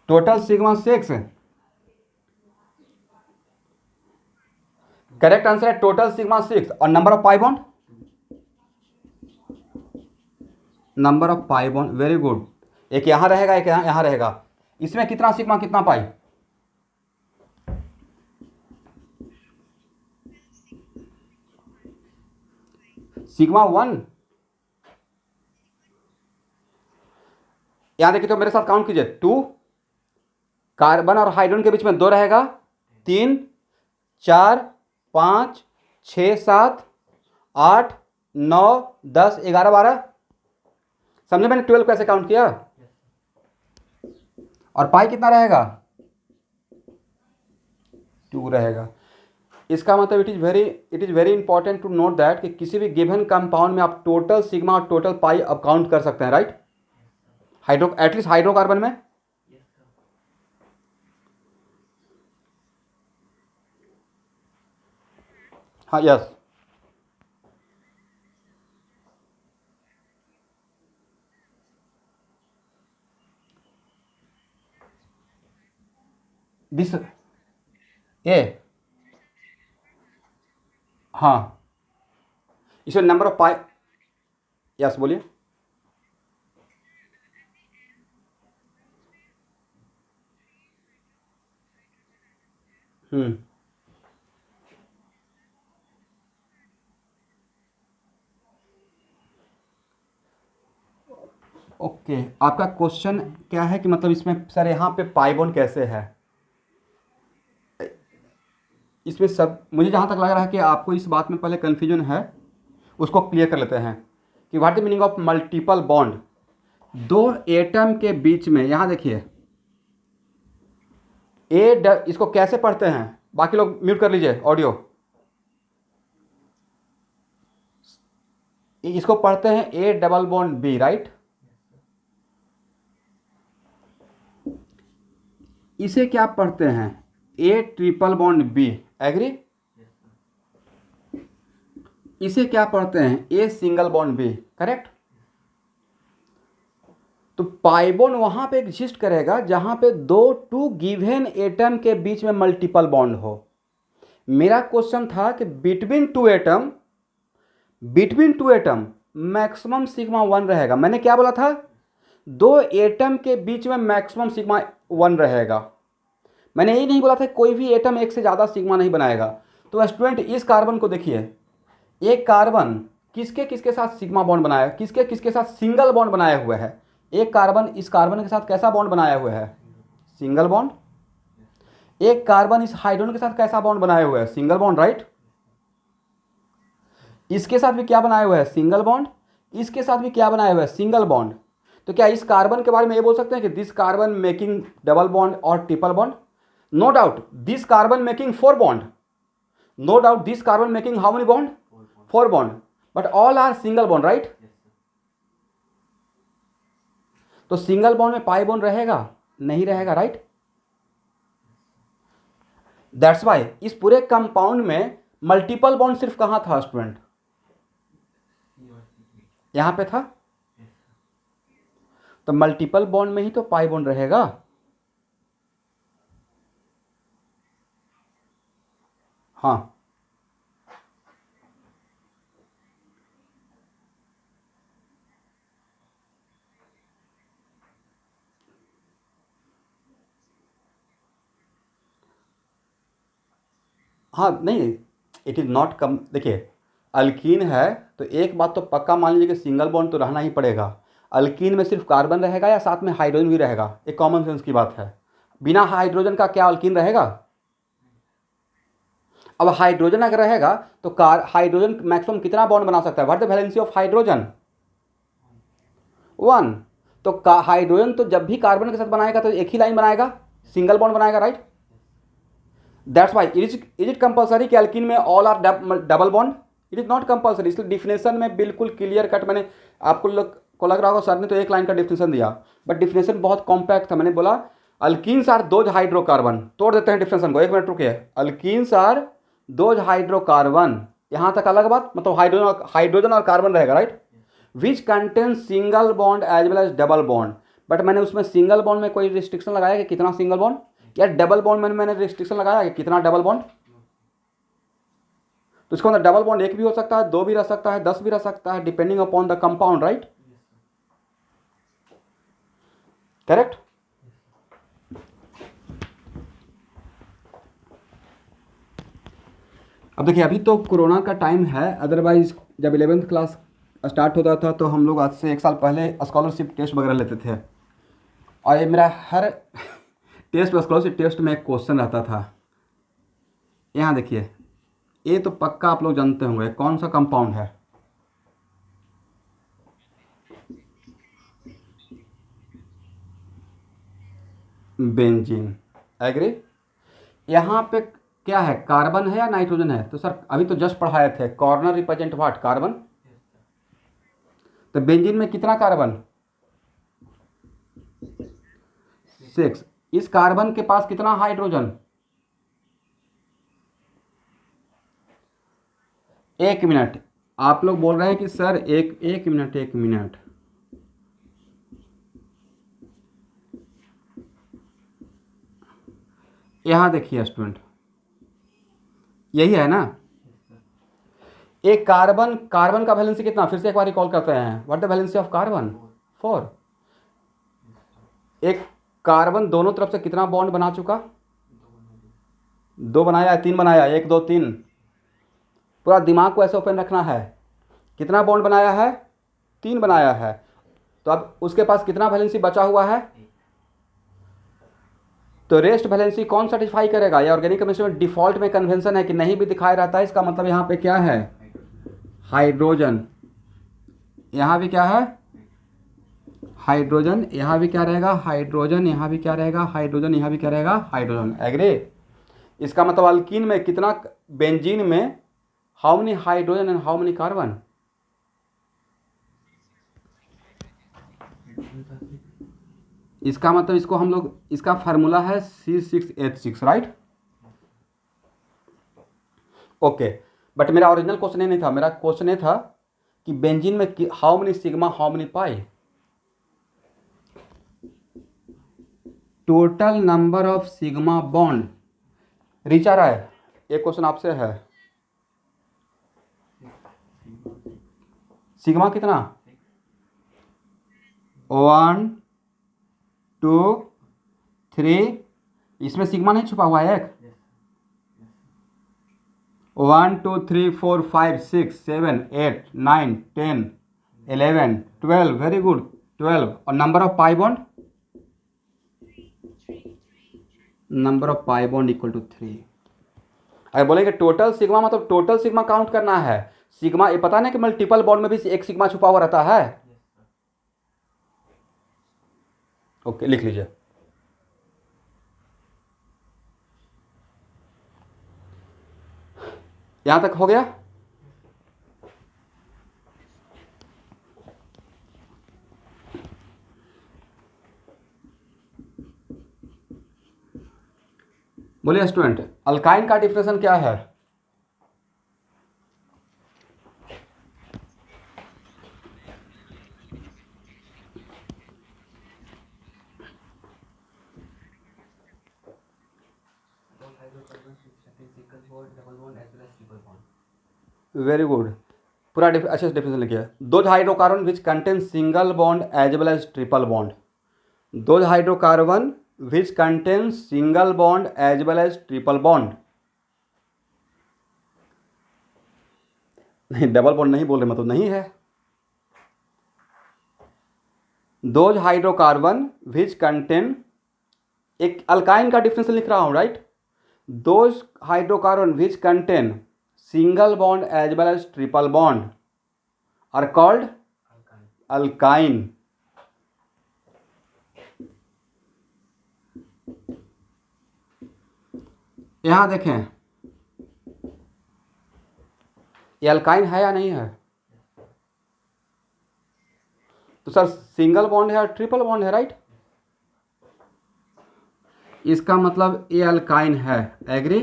टोटल सिग्मा 6, करेक्ट आंसर है टोटल सिग्मा 6। और number of pi bond, number of pi bond, very good. एक यहां रहेगा, एक यहां रहेगा। इसमें कितना सिग्मा कितना पाई? सिग्मा 1। यहां देखिए तो मेरे साथ काउंट कीजिए। 2, कार्बन और हाइड्रोजन के बीच में 2 रहेगा, 3, 4, 5, 6, 7, 8, 9, 10, 11, 12। समझे मैंने 12 कैसे काउंट किया? और पाई कितना रहेगा? 2 रहेगा। इसका मतलब it is very important to note that कि किसी भी गिवन कंपाउंड में आप टोटल सिग्मा और टोटल पाई अब काउंट कर सकते हैं, राइट। एटलीस्ट हाइड्रोकार्बन में। हाँ, यस। दिस ए, हाँ, इसमें नंबर ऑफ पाई, यस बोलिए। हम्म, ओके। आपका क्वेश्चन क्या है कि मतलब इसमें सर यहाँ पे पाई बॉन्ड कैसे है? इसमें सब मुझे जहाँ तक लग रहा है कि आपको इस बात में पहले कन्फ्यूजन है, उसको क्लियर कर लेते हैं कि what the meaning of multiple bond. दो एटम के बीच में, यहाँ देखिए इसको कैसे पढ़ते हैं? बाकी लोग म्यूट कर लीजिए ऑडियो। इसको पढ़ते हैं A double bond B, right. इसे क्या पढ़ते हैं? A triple bond B, agree. इसे क्या पढ़ते हैं? A single bond B, correct. तो पाई बॉन्ड वहां पे एग्जिस्ट करेगा जहां पे टू गिवन एटम के बीच में मल्टीपल बॉन्ड हो। मेरा क्वेश्चन था कि between two atom maximum sigma 1 रहेगा। मैंने क्या बोला था? 2 एटम के बीच में मैक्सिमम सिग्मा 1 रहेगा। मैंने यही नहीं बोला था कोई भी एटम एक से ज़्यादा सिग्मा नहीं बनाएगा। तो स्टूडेंट, इस कार्बन को देखिए, एक कार्बन किसके किसके साथ सिग्मा बॉन्ड बनाया, किसके किसके साथ सिंगल बॉन्ड बनाया हुआ है? एक कार्बन इस कार्बन के साथ कैसा बॉन्ड बनाया हुआ है? Single bond. एक कार्बन इस हाइड्रोजन के साथ कैसा बॉन्ड बनाया हुआ है? Single bond, right. इसके साथ भी क्या बनाया हुआ है? Single bond. इसके साथ भी क्या बनाया हुआ है? Single bond. तो क्या इस कार्बन के बारे में ये बोल सकते हैं कि this carbon making double bond और triple bond? No doubt this carbon making 4 bond, no doubt this carbon making how many bond? 4 bond, but all are single bond, right. तो सिंगल बॉन्ड में पाई बॉन्ड रहेगा? नहीं रहेगा, right. That's why इस पूरे compound में multiple bond सिर्फ कहां था स्टूडेंट? यहां पे था। तो मल्टीपल बॉन्ड में ही तो पाई बॉन्ड रहेगा। हाँ, हाँ, नहीं, इट इज़ नॉट कम। देखिए, अल्कीन है तो एक बात तो पक्का मान लीजिए कि सिंगल बॉन्ड तो रहना ही पड़ेगा। अल्कीन में सिर्फ कार्बन रहेगा या साथ में हाइड्रोजन भी रहेगा? एक कॉमन सेंस की बात है। बिना हाइड्रोजन का क्या अल्कीन रहेगा? अब हाइड्रोजन अगर रहेगा तो हाइड्रोजन मैक्सिमम कितना बॉन्ड बना सकता है? What the valency of hydrogen? 1। तो हाइड्रोजन तो जब भी कार्बन के साथ बनाएगा तो एक ही लाइन बनाएगा, सिंगल बॉन्ड बनाएगा, right. That's why is it compulsory कि अल्कीन में all are double bond? It is not compulsory. इसलिए डिफिनेशन में बिल्कुल क्लियर कट मैंने आपको को लग रहा होगा सर ने तो एक लाइन का डिफिनेशन दिया, बट डिफिनेशन बहुत कॉम्पैक्ट था। मैंने बोला अल्कीन्स आर दोज हाइड्रोकार्बन, तोड़ देते हैं डिफिनेशन को, एक मिनट रुकिए। अल्कीन्स आर दोज हाइड्रोकार्बन, यहाँ तक अलग बात, मतलब हाइड्रोजन और कार्बन रहेगा, right, which contain single bond as well as double bond. But मैंने उसमें सिंगल बॉन्ड में कोई रिस्ट्रिक्शन लगाया कि कितना सिंगल बॉन्ड, या डबल बॉन्ड में मैंने रिस्ट्रिक्शन लगाया कि कितना डबल बॉन्ड। तो इसको अंदर डबल बॉन्ड एक भी हो सकता है, दो भी रह सकता है, 10 भी रह सकता है, depending upon the compound, right, correct. अब देखिए अभी तो कोरोना का टाइम है, अदरवाइज जब 11th क्लास स्टार्ट होता था तो हम लोग आज से 1 साल पहले स्कॉलरशिप टेस्ट वगैरह लेते थे, और ये मेरा हर टेस्ट स्कॉलरशिप टेस्ट में एक क्वेश्चन रहता था। यहाँ देखिए, ये तो पक्का आप लोग जानते होंगे कौन सा कंपाउंड है, बेंजीन, एग्री। यहाँ पे क्या है, कार्बन है या नाइट्रोजन है, तो सर अभी तो जस्ट पढ़ाए थे, कॉर्नर रिप्रेजेंट व्हाट, कार्बन। तो बेंजीन में कितना कार्बन, 6। इस कार्बन के पास कितना हाइड्रोजन, एक मिनट, आप लोग बोल रहे हैं कि सर एक मिनट, एक मिनट, यहाँ देखिए स्टूडेंट, यही है ना, एक कार्बन, कार्बन का वैलेंसी कितना, फिर से एक बार रिकॉल करते हैं, what the valency of carbon, 4। एक कार्बन दोनों तरफ से कितना बॉन्ड बना चुका, 2 बनाया, 3 बनाया, 1 2 3, पूरा दिमाग को ऐसे ओपन रखना है, कितना बॉन्ड बनाया है, 3 बनाया है। तो अब उसके पास कितना वैलेंसी बचा हुआ है, तो रेस्ट वैलेंसी कौन सेटिस्फाई करेगा, या ऑर्गेनिक केमिस्ट्री में डिफॉल्ट में कन्वेंशन है कि नहीं भी दिखाई रहता है, इसका मतलब यहाँ पे क्या है, हाइड्रोजन, यहाँ भी क्या है, हाइड्रोजन, यहाँ भी क्या रहेगा, हाइड्रोजन, यहाँ भी क्या रहेगा, हाइड्रोजन, यहाँ भी क्या रहेगा, हाइड्रोजन, एग्री। इसका मतलब अल्कीन में कितना, बेंजीन में how many hydrogen and how many carbon, इसका मतलब इसको हम लोग, इसका फार्मूला है C6H6, राइट, ओके। बट मेरा ओरिजिनल क्वेश्चन ये नहीं था, मेरा क्वेश्चन ये था कि बेंजीन में how many sigma how many pi, total number of sigma bond, Richa Rai एक क्वेश्चन आपसे है, सिग्मा कितना, 1 2 3, इसमें सिग्मा नहीं छुपा हुआ है, एक 1 2 3 4 5 6 7 8 9 10 11 12, वेरी गुड, 12। और number of pi bond, number of pi bond equal to 3। अगर बोलेंगे टोटल सिग्मा, मतलब टोटल सिग्मा काउंट करना है, सिग्मा ये पता नहीं कि मल्टीपल बॉन्ड में भी एक सिग्मा छुपा हुआ रहता है, ओके लिख लीजिए। यहां तक हो गया, बोलिए स्टूडेंट, अल्काइन का डिफिनेशन क्या है, वेरी गुड, पूरा अच्छे से डिफिनेशन लिखिए। दो hydrocarbon which contain single bond as well as triple bond, दो hydrocarbon which contain single bond as well as triple bond, नहीं डबल बॉन्ड नहीं बोल रहे, मतलब नहीं है, दो हाइड्रोकार्बन विच कंटेन, एक अल्काइन का डिफिनेशन लिख रहा हूं, राइट, दो hydrocarbon which contain single bond as well as triple bond are called alkyne. यहां देखें, ये अल्काइन है या नहीं है? तो सर सिंगल बॉन्ड है और ट्रिपल बॉन्ड है, राइट? इसका मतलब ये अल्काइन है, एग्री?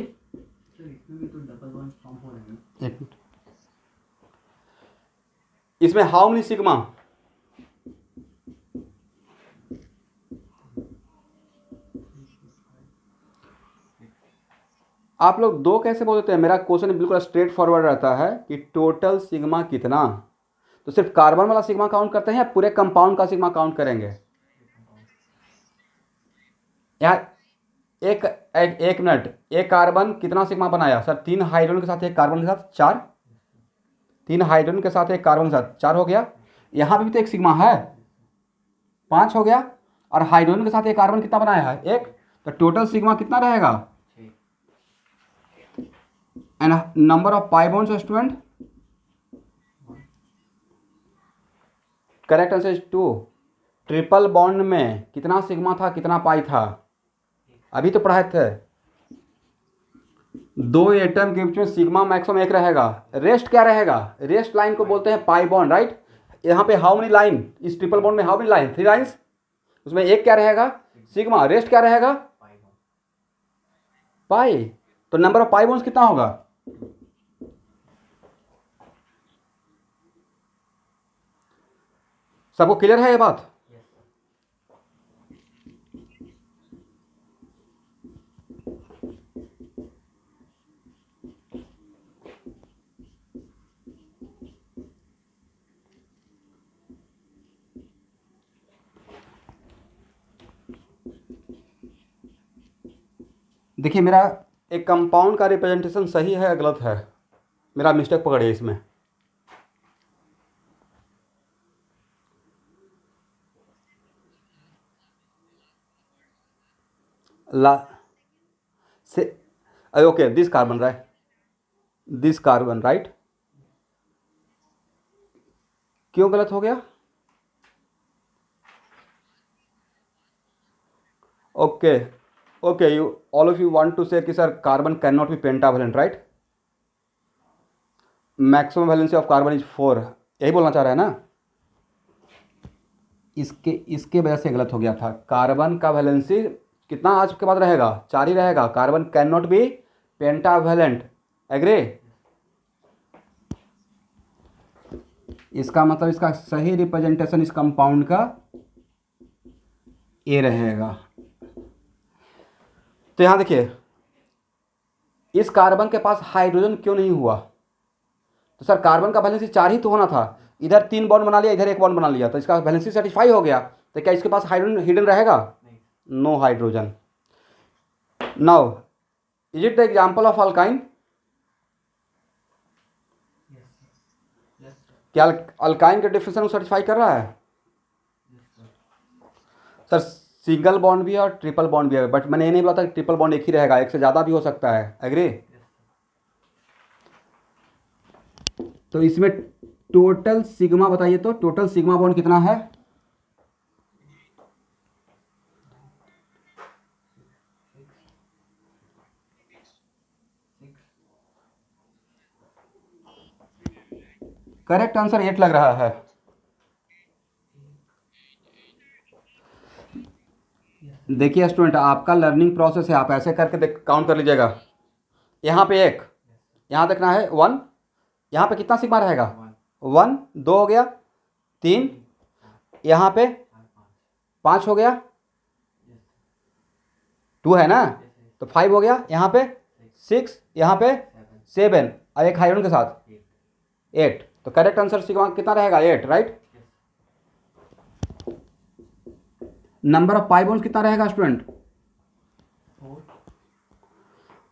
इसमें भी तो डबल बॉन्ड फॉर्म हो रहे हैं। एक मिनट, इसमें हाउ मेनी सिग्मा? आप लोग दो कैसे बोल देते हैं? मेरा क्वेश्चन बिल्कुल स्ट्रेट फॉरवर्ड रहता है कि टोटल सिग्मा कितना। तो सिर्फ कार्बन वाला सिग्मा काउंट करते हैं या पूरे कंपाउंड का सिग्मा काउंट करेंगे? यहाँ एक मिनट, एक कार्बन कितना सिग्मा बनाया सर? 3 हाइड्रोजन के साथ एक कार्बन के साथ 4, 3 हाइड्रोजन के साथ एक कार्बन के साथ 4 हो गया। यहाँ पे भी तो एक सिग्मा है, 5 हो गया। और हाइड्रोजन के साथ एक कार्बन कितना बनाया है? 1। तो टोटल सिग्मा कितना रहेगा? And number of pi bonds student? Correct answer is 2। Triple bond में कितना सिग्मा था, कितना पाई था? अभी तो पढ़ाए थे। 2 एटम के बीच में सिग्मा मैक्सिमम 1 रहेगा। रेस्ट क्या रहेगा? रेस्ट लाइन को बोलते हैं पाई बॉन्ड, राइट? यहाँ पे हाउ मेनी लाइन? इस ट्रिपल बॉन्ड में हाउ मेनी लाइन? 3 लाइन्स। उसमें एक क्या रहेगा? सिग्मा। रेस्ट क्या रहेगा? पाई। तो नंबर ऑफ पाई बॉन्ड्स कितना होगा? सबको क्लियर है ये बात? देखिए, मेरा एक कंपाउंड का रिप्रेजेंटेशन सही है या गलत है? मेरा मिस्टेक पकड़िए इसमें। ला से okay, this carbon, right? This carbon, right? क्यों गलत हो गया? Okay okay, you all of you want to say कि sir carbon can not be pentavalent, right? Maximum valency of carbon is 4, यही बोलना चाह रहे हैं ना? इसके वजह से गलत हो गया था। कार्बन का वैलेंसी कितना आज के बाद रहेगा? 4 ही रहेगा। Carbon can not be pentavalent, agree? इसका मतलब इसका सही रिप्रेजेंटेशन इस कंपाउंड का ए रहेगा। तो यहां देखिए, इस कार्बन के पास हाइड्रोजन क्यों नहीं हुआ? तो सर कार्बन का वैलेंसी 4 ही तो होना था। इधर 3 बॉन्ड बना लिया, इधर 1 बॉन्ड बना लिया, तो इसका वैलेंसी सेटिस्फाई हो गया। तो क्या इसके पास हाइड्रोजन हिडन रहेगा? No hydrogen. Now is it the example of alkyne? क्या अल्काइन के डिफिनेशन को सेटिस्फाई कर रहा है? सर सिंगल बॉन्ड भी है और ट्रिपल बॉन्ड भी है, बट मैंने ये नहीं बोला था कि ट्रिपल बॉन्ड एक ही रहेगा, एक से ज़्यादा भी हो सकता है, एग्री? तो इसमें टोटल सिग्मा बताइए, तो टोटल सिग्मा बॉन्ड कितना है? करेक्ट आंसर 8 लग रहा है। देखिए स्टूडेंट, आपका लर्निंग प्रोसेस है, आप ऐसे करके काउंट कर लीजिएगा। यहाँ पे 1, यहाँ देखना है 1, यहाँ पे कितना सिग्मा रहेगा? 1, 2 हो गया, 3, यहाँ पे 5 हो गया, 2 है ना, तो 5 हो गया, यहाँ पे 6, यहाँ पे 7 और एक हाइड्रोजन के साथ 8। तो करेक्ट आंसर सिग्मा कितना रहेगा? 8, right? Number of pi bonds कितना रहेगा स्टूडेंट?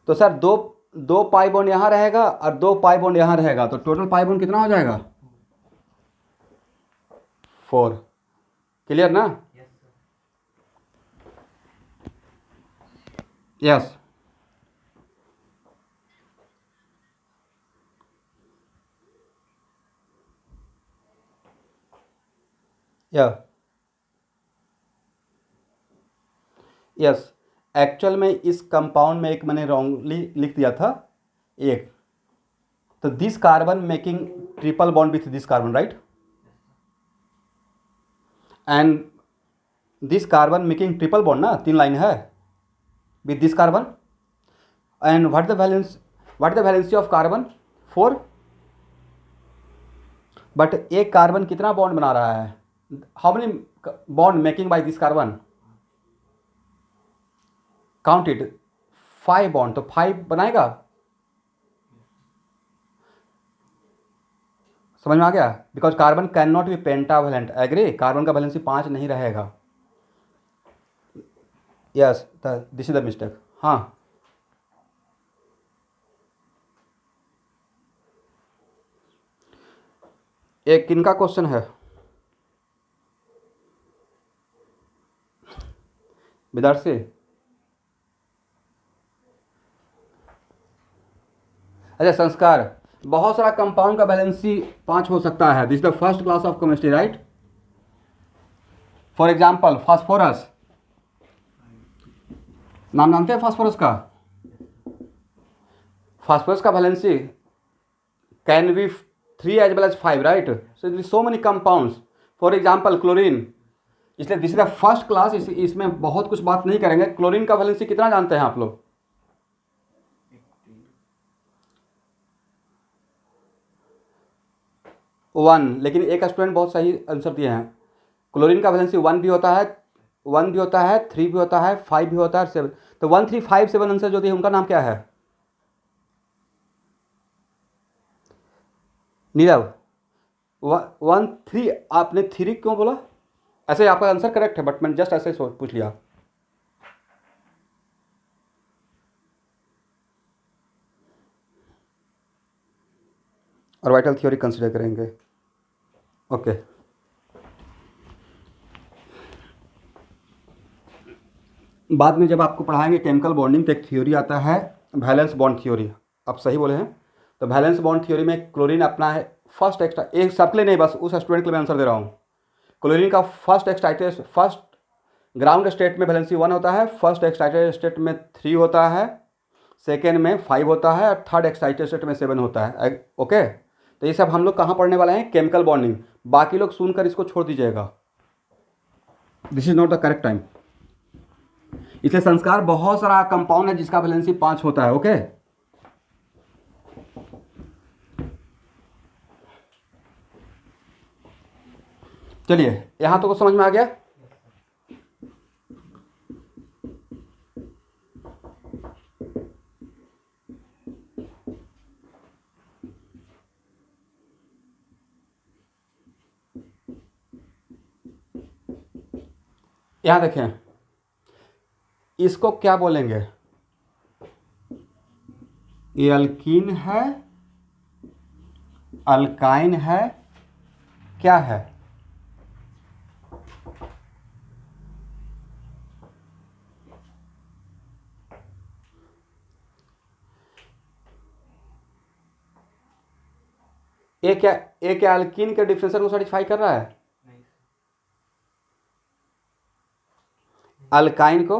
तो सर दो पाई बॉन्ड यहाँ रहेगा और 2 पाई बॉन्ड यहाँ रहेगा, तो टोटल पाई बॉन्ड कितना हो जाएगा? 4। क्लियर ना? यस। या यस, एक्चुअल में इस कंपाउंड में एक मैंने रॉन्गली लिख दिया था 1, तो this carbon making triple bond with this carbon, right, and this carbon making triple bond ना, 3 लाइन है with this carbon, and what the valency of carbon 4, but एक कार्बन कितना बॉन्ड बना रहा है, how many bond making by this carbon, count it, 5 bond, तो 5 बनाएगा, समझ में आ गया, because carbon can not be pentavalent, agree, carbon का वैलेंसी 5 नहीं रहेगा, yes, this is the mistake, हाँ, एक किन का क्वेश्चन है, विदर्शी, अच्छा संस्कार, बहुत सारा कंपाउंड का वैलेंसी 5 हो सकता है, this is the first class of chemistry, right, for example phosphorus, नाम जानते हैं फास्फोरस का, फास्फोरस का valency can be 3 as well as 5, right, so many compounds, for example chlorine, इसलिए this is the first class, इसमें बहुत कुछ बात नहीं करेंगे, क्लोरीन का वैलेंसी कितना जानते हैं आप लोग, 1, लेकिन एक स्टूडेंट बहुत सही आंसर दिए हैं, क्लोरीन का वैलेंसी 1 भी होता है, 1 भी होता है, 3 भी होता है, 5 भी होता है, 7, तो 1 3 5 7 आंसर जो दिए उनका नाम क्या है, नीरव, 1 3, आपने 3 क्यों बोला, ऐसे आपका आंसर करेक्ट है, बट मैंने जस्ट ऐसे पूछ लिया, और वाइटल थ्योरी कंसिडर करेंगे, ओके, बाद में जब आपको पढ़ाएंगे केमिकल बॉन्डिंग तो एक थ्योरी आता है वैलेंस बॉन्ड थ्योरी, आप सही बोले हैं, तो वैलेंस बॉन्ड थ्योरी में क्लोरीन अपना है फर्स्ट एक्स्ट्रा, एक सबके लिए नहीं, बस उस स्टूडेंट के लिए मैं आंसर दे रहा हूँ, क्लोरीन का first excited, first ground state में वैलेंसी 1 होता है, फर्स्ट एक्साइटेड स्टेट में 3 होता है, सेकेंड में 5 होता है, और थर्ड एक्साइटेड स्टेट में 7 होता है, ओके, तो ये सब हम लोग कहाँ पढ़ने वाले हैं, केमिकल बॉन्डिंग, बाकी लोग सुनकर इसको छोड़ दीजिएगा, this is not the correct time, इसलिए संस्कार बहुत सारा कंपाउंड है जिसका वैलेंसी 5 होता है, ओके, चलिए यहां तो समझ में आ गया, यहां देखें, इसको क्या बोलेंगे, ये अल्कीन है, अल्काइन है, क्या है, ये क्या अल्कीन के डिफरेंशियल को सेटिस्फाई कर रहा है, नहीं अल्काइन को,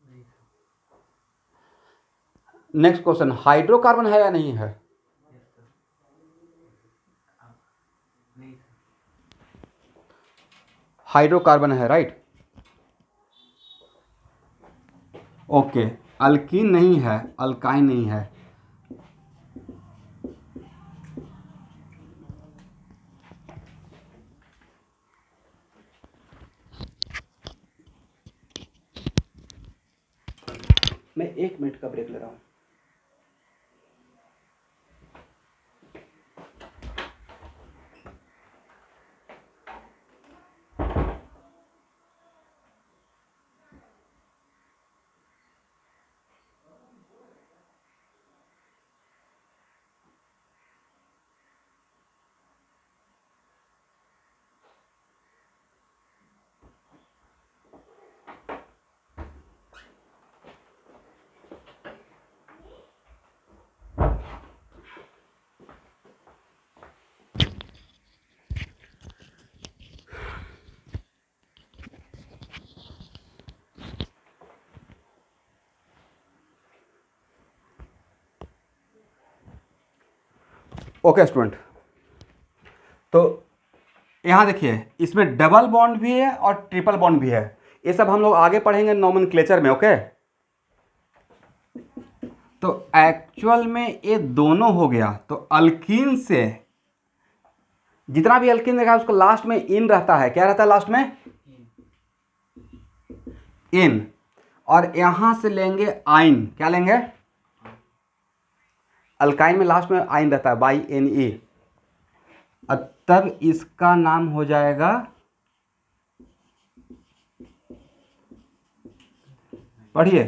नहीं नेक्स्ट क्वेश्चन, हाइड्रोकार्बन है या नहीं है, यस सर, नहीं सर, हाइड्रोकार्बन है, राइट, ओके, अल्कीन नहीं है, अल्काइन नहीं है, मैं 1 मिनट का ब्रेक ले रहा हूँ। ओके स्टूडेंट, तो यहाँ देखिए इसमें डबल बॉन्ड भी है और ट्रिपल बॉन्ड भी है। ये सब हम लोग आगे पढ़ेंगे नोमेनक्लेचर में। ओके, तो एक्चुअल में ये दोनों हो गया। तो अल्कीन से जितना भी अल्कीन देखा है उसको लास्ट में इन रहता है। क्या रहता है लास्ट में? इन। और यहां से लेंगे आइन। क्या लेंगे? अल्काइन में लास्ट में आइन रहता है, बाई एन ए। तब इसका नाम हो जाएगा, पढ़िए,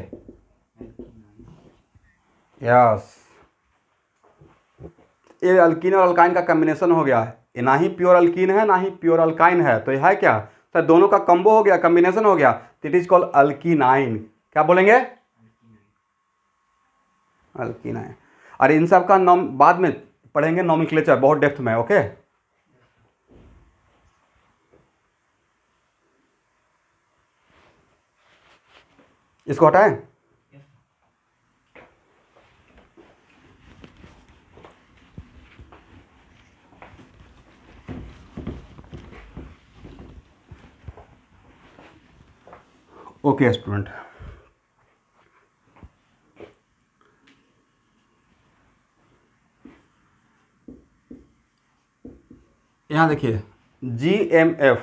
यस, ये अल्कीन और अल्काइन का कॉम्बिनेशन हो गया है। ये ना ही प्योर अल्कीन है ना ही प्योर अल्काइन है, तो यह है क्या सर? दोनों का कम्बो हो गया, कॉम्बिनेशन हो गया, इट इज कॉल्ड अल्कीनाइन। क्या बोलेंगे? अल्कीनाइन। और इन सब का नाम बाद में पढ़ेंगे नोमेनक्लेचर बहुत डेप्थ में। ओके, इसको हटाएं। ओके स्टूडेंट, यहां देखिए GMF,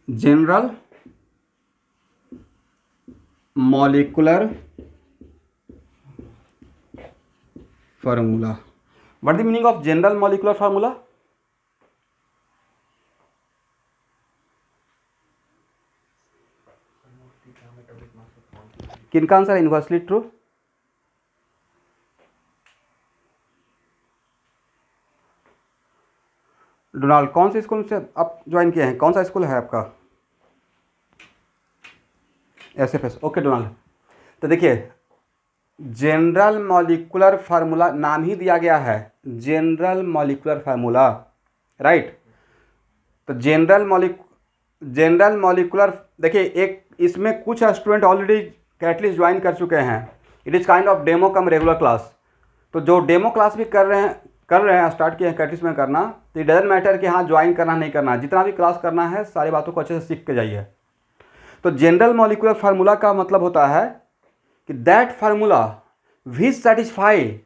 general molecular formula. What the meaning of general molecular formula? किनका आंसर है यूनिवर्सली ट्रू? डोनाल्ड, कौन से स्कूल से आप ज्वाइन किए हैं? कौन सा स्कूल है आपका? SFS। ओके डोनाल्ड, तो देखिए जनरल मॉलिक्यूलर फार्मूला नाम ही दिया गया है, जनरल मॉलिक्यूलर फार्मूला, राइट। तो जनरल मॉलिक्यूलर, देखिए एक इसमें कुछ स्टूडेंट ऑलरेडी कैटलिस्ट ज्वाइन कर चुके हैं। It is kind of demo come regular class. तो जो डेमो क्लास भी कर रहे हैं स्टार्ट किए हैं कैटलिस्ट में करना, तो इट डजेंट मैटर कि हाँ ज्वाइन करना नहीं करना, जितना भी क्लास करना है सारी बातों को अच्छे से सीख के जाइए। तो जनरल मॉलिक्यूलर फार्मूला का मतलब होता है कि that formula which satisfy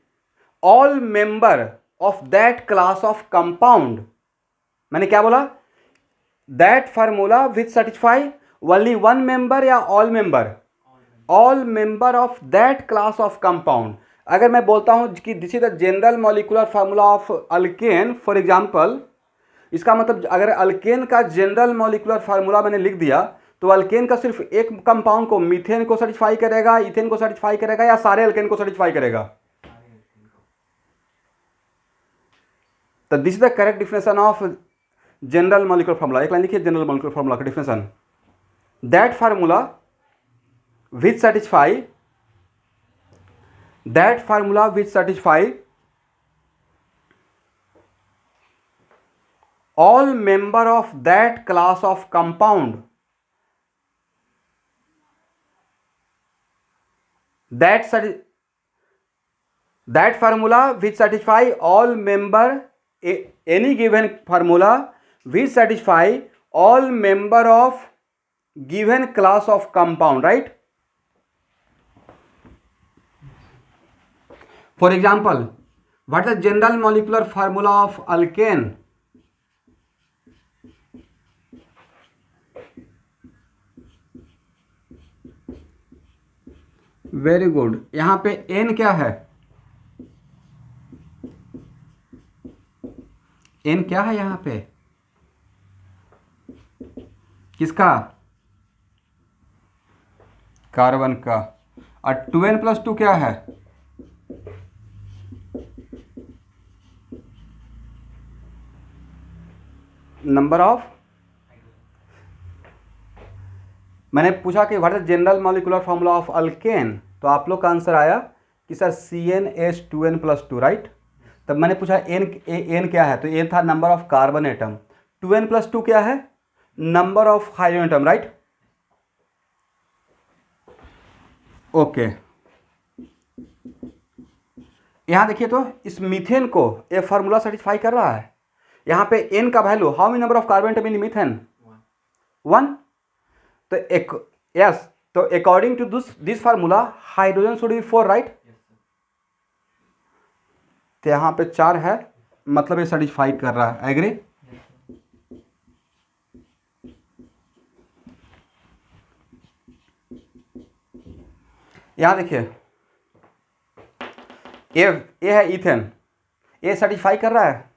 all member of that class of compound. मैंने क्या बोला? That formula which satisfy only one member या all member? All member of that class of compound. अगर मैं बोलता हूं कि this is the general molecular formula of alkane for example, इसका मतलब अगर अल्केन का जनरल मॉलिक्यूलर फार्मूला मैंने लिख दिया तो अल्केन का सिर्फ एक कंपाउंड को, मीथेन को सेटिस्फाई करेगा, इथेन को सेटिस्फाई करेगा, या सारे अल्केन को सेटिस्फाई करेगा? तो this is the correct definition of general molecular formula. एक लाइन लिखिए जनरल मॉलिक्यूलर फार्मूला का definition. That formula which satisfy, that formula which satisfy all member of that class of compound, that formula which satisfy all member, any given formula which satisfy all member of given class of compound, right? For example, what is the general molecular formula of alkane? Very good. यहां पे N क्या है? N क्या है यहां पे? किसका? Carbon का। और 2n+2 क्या है? Number of. मैंने पूछा कि what is general molecular formula of alkane, तो आप लोग का आंसर आया कि सर CnH2n+2, राइट। तब मैंने पूछा एन क्या है, तो एन था number of carbon atom. 2n+2 क्या है? Number of hydrogen atom, right. Okay, यहाँ देखिए तो इस मीथेन को ये फार्मूला सेटिस्फाई कर रहा है। यहाँ पे n का value, how many number of carbon atom in methane, 1। तो एक यस, तो according to this formula hydrogen should be 4, right. तो यहाँ पे 4 है, मतलब ये सेटिस्फाई कर रहा है। एग्री। यहाँ देखिए ये है इथेन, ये सेटिस्फाई कर रहा है।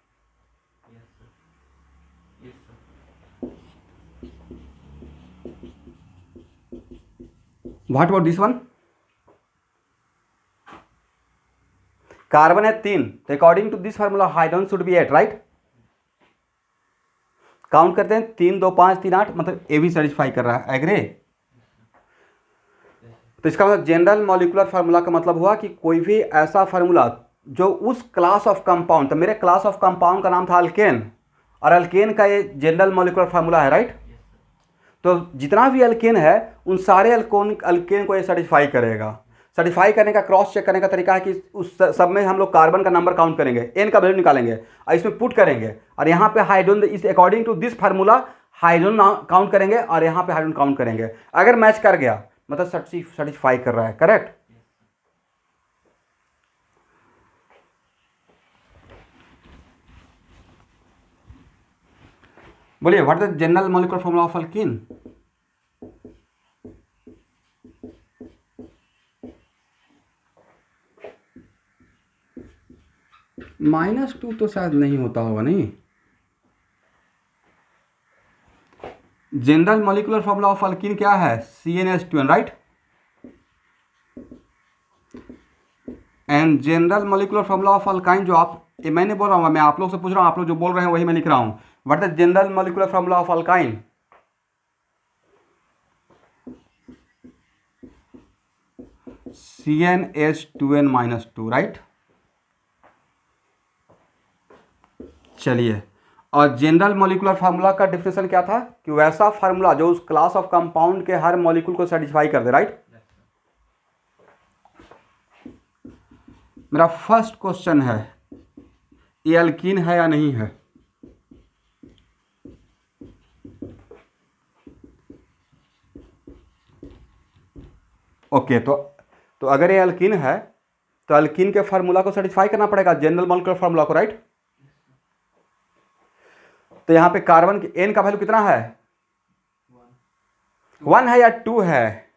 What about this one, carbon है 3, तो according to this formula hydrogen should be 8, right. Count करते हैं, 3 2 5 3 8, मतलब ये भी सेटिस्फाई कर रहा है। एग्री। तो इसका मतलब जनरल मॉलिक्यूलर फार्मूला का मतलब हुआ कि कोई भी ऐसा फार्मूला जो उस क्लास ऑफ कंपाउंड, तो मेरे क्लास ऑफ कंपाउंड का नाम था अल्केन, और अल्केन का ये जनरल मॉलिक्यूलर फार्मूला है, राइट। तो जितना भी अल्केन है उन सारे अल्केन को ये सेटिस्फाई करेगा। सेटिस्फाई करने का, क्रॉस चेक करने का तरीका है कि उस सब में हम लोग कार्बन का नंबर काउंट करेंगे, एन का वैल्यू निकालेंगे और इसमें पुट करेंगे, और यहाँ पे हाइड्रोजन, इस according to this formula hydrogen count करेंगे और यहाँ पे हाइड्रोजन काउंट करेंगे। अगर मैच कर गया मतलब सेटिस्फाई कर रहा है, करेक्ट। बोलिए what is the general molecular formula of alkyne. -2 तो शायद नहीं होता होगा, नहीं। General molecular formula of alkyne क्या है, CnH2n, right. And general molecular formula of alkyne, जो आप, ये मैं नहीं बोल रहा हूँ, मैं आप लोग से पूछ रहा हूँ, आप लोग जो बोल रहे हैं वही मैं लिख रहा हूँ। What is the general molecular formula of alkyne, CnH2n-2, right. चलिए, और जनरल मॉलिक्यूलर फार्मूला का डिफिनेशन क्या था कि वैसा फार्मूला जो उस क्लास ऑफ कंपाउंड के हर मॉलिक्यूल को सेटिस्फाई कर दे, राइट। मेरा फर्स्ट क्वेश्चन है, ये अल्कीन है या नहीं है। ओके, तो अगर ये अल्कीन है तो अल्कीन के फार्मूला को सेटिस्फाई करना पड़ेगा, जनरल मॉलिक्यूलर फार्मूला को, राइट। तो यहाँ पे कार्बन की एन का वैल्यू कितना है, 1 है या 2 है,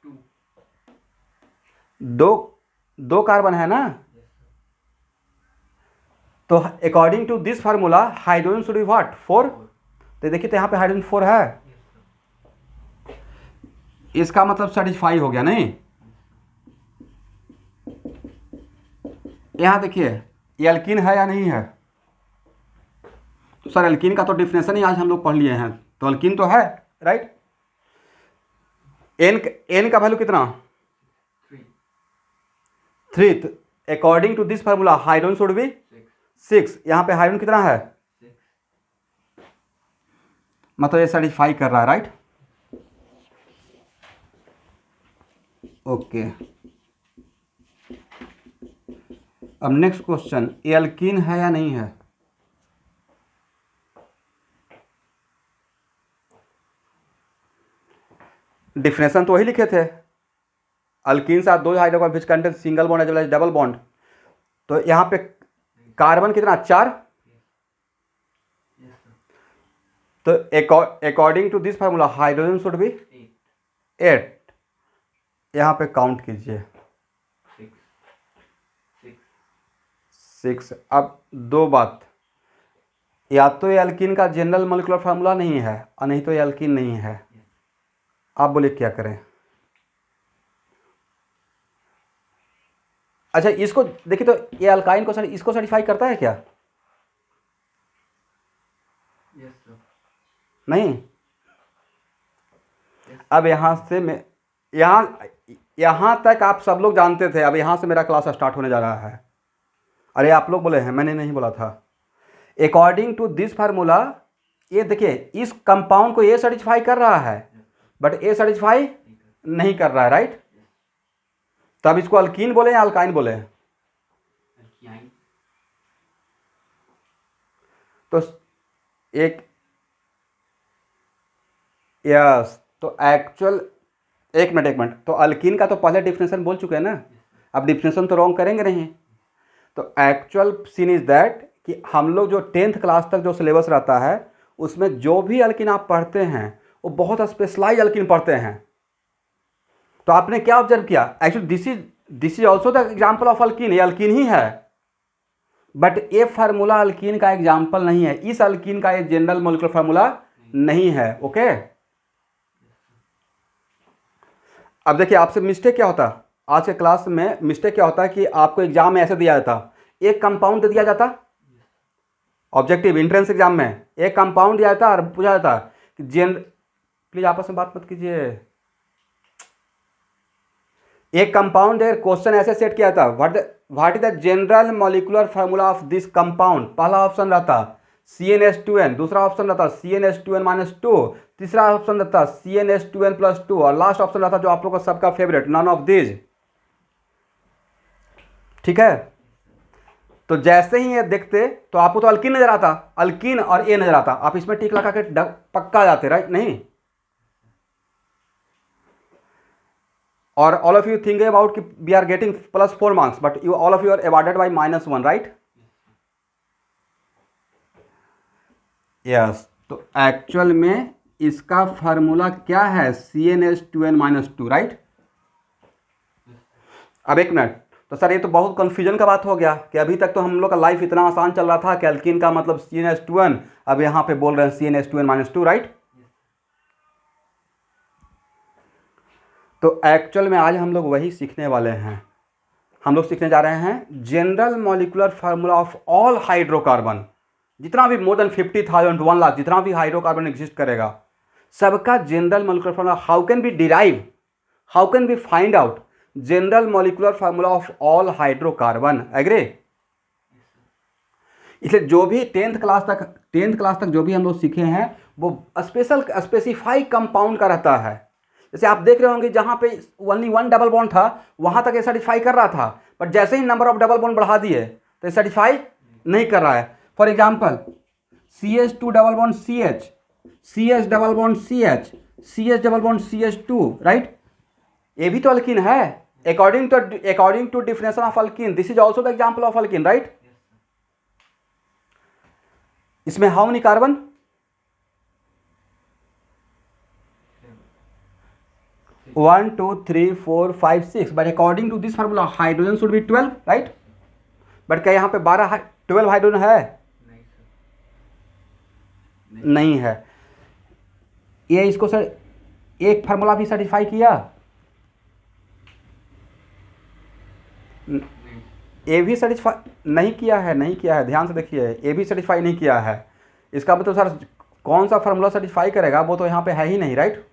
2 कार्बन है ना। तो according to this formula hydrogen should be what, 4। तो देखिए, तो यहाँ पे हाइड्रोजन 4 है, इसका मतलब सेटिस्फाई हो गया, नहीं। यहाँ देखिए ये अल्कीन है या नहीं है। तो सर अल्कीन का तो डिफिनेशन ही आज हम लोग पढ़ लिए हैं, तो अल्कीन तो है, राइट। एन का वैल्यू कितना, 3। According to this formula hydrogen should be 6। यहाँ पे हाइड्रोजन कितना है, मतलब ये सेटिस्फाई कर रहा है, राइट। ओके, अब नेक्स्ट क्वेश्चन, ये अल्कीन है या नहीं है। डिफिनेशन तो वही लिखे थे, अल्कीन साथ 2 hydrocarbon which contain single bond as well as double bond. तो यहाँ पे कार्बन कितना, 4। तो according to this formula hydrogen should be 8। यहाँ पे काउंट कीजिए, 6। अब 2 बात, या तो ये अल्कीन का जनरल मॉलिक्यूलर फार्मूला नहीं है और नहीं तो ये अल्कीन नहीं है। आप बोले क्या करें। अच्छा, इसको देखिए, तो ये अल्काइन को इसको सेटिस्फाई करता है क्या, नहीं। अब यहाँ से मैं यहाँ तक आप सब लोग जानते थे, अब यहाँ से मेरा क्लास स्टार्ट होने जा रहा है। अरे आप लोग बोले हैं, मैंने नहीं बोला था। अकॉर्डिंग टू दिस फार्मूला, ये देखिए इस कंपाउंड को ये सेटिस्फाई कर रहा है बट ये सेटिस्फाई नहीं कर रहा है, राइट। तब इसको अल्कीन बोले या अल्काइन बोले, क्याइन। तो एक यस, तो एक्चुअल एक मिनट, तो अल्कीन का तो पहले डिफिनेशन बोल चुके हैं ना, अब डिफिनेशन तो रॉन्ग करेंगे नहीं। तो एक्चुअल सीन इज दैट कि हम लोग जो 10th क्लास तक जो सिलेबस रहता है उसमें जो भी अल्कीन आप पढ़ते हैं वो बहुत स्पेशलाइज अल्कीन पढ़ते हैं। तो आपने क्या ऑब्जर्व किया, actually this is also the example of alkyne, ये अल्कीन ही है, बट ये फार्मूला अल्कीन का एग्जाम्पल नहीं है, इस अल्कीन का ये जनरल मॉलिक्यूलर फार्मूला नहीं है। ओके, अब देखिए आपसे मिस्टेक क्या होता, आज के क्लास में मिस्टेक क्या होता है कि आपको एग्जाम में ऐसे दिया जाता, एक कंपाउंड दे दिया जाता, ऑब्जेक्टिव एंट्रेंस एग्जाम में एक कंपाउंड दिया जाता और पूछा जाता कि प्लीज आपस में बात मत कीजिए, एक कंपाउंड है, क्वेश्चन ऐसे सेट किया था, what is the general molecular formula of this compound. पहला ऑप्शन रहता CnH2n, दूसरा ऑप्शन रहता CnH2n-2, तीसरा ऑप्शन रहता CnH2n+2 और लास्ट ऑप्शन रहता जो आप लोग का सबका फेवरेट नन ऑफ दिस। ठीक है, तो जैसे ही ये देखते तो आपको तो अल्कीन नजर आता, अल्कीन और ए नजर आता, आप इसमें टिक लगा के पक्का जाते, राइट? नहीं, और all of you think about कि we are getting +4 marks, but you all of you are awarded by -1, right? Yes, तो एक्चुअल में इसका फार्मूला क्या है, CnH2n-2, राइट? अब एक मिनट, तो सर ये तो बहुत कंफ्यूजन का बात हो गया कि अभी तक तो हम लोग का लाइफ इतना आसान चल रहा था कि अल्कीन का मतलब CnH2n, अब यहाँ पे बोल रहे हैं CnH2n-2, राइट? तो एक्चुअल में आज हम लोग वही सीखने वाले हैं, हम लोग सीखने जा रहे हैं general molecular formula of all hydrocarbon, जितना भी मोर देन 50,000 1 लाख जितना भी हाइड्रोकार्बन एग्जिस्ट करेगा सबका general molecular formula, how can be derive, how can be find out general molecular formula of all hydrocarbon. Agree? इसलिए जो भी 10th क्लास तक जो भी हम लोग सीखे हैं वो स्पेसिफाई कंपाउंड का रहता है। जैसे आप देख रहे होंगे जहां पे ओनली 1 डबल बॉन्ड था वहां तक ये सेटिस्फाई कर रहा था, बट जैसे ही नंबर ऑफ डबल बॉन्ड बढ़ा दिए तो ये सेटिस्फाई नहीं कर रहा है। For example CH2 double bond CH, CH double bond CH, CH double bond CH2, right? ये भी तो अल्कीन है according to definition of alkene, this is also the example of alkene, right? इसमें how many carbon, 1 2 3 4 5 6, but according to this formula hydrogen should be 12, right? But क्या यहाँ पे 12 hydrogen है? नहीं सर, नहीं है। ये इसको सर एक फार्मूला भी सेटिस्फाई किया, नहीं ए भी सेटिस्फाई नहीं किया है, नहीं किया है, ध्यान से देखिए, ए भी सेटिस्फाई नहीं किया है। इसका मतलब सर कौन सा फार्मूला सेटिस्फाई करेगा, वो तो यहाँ पे है ही नहीं, राइट?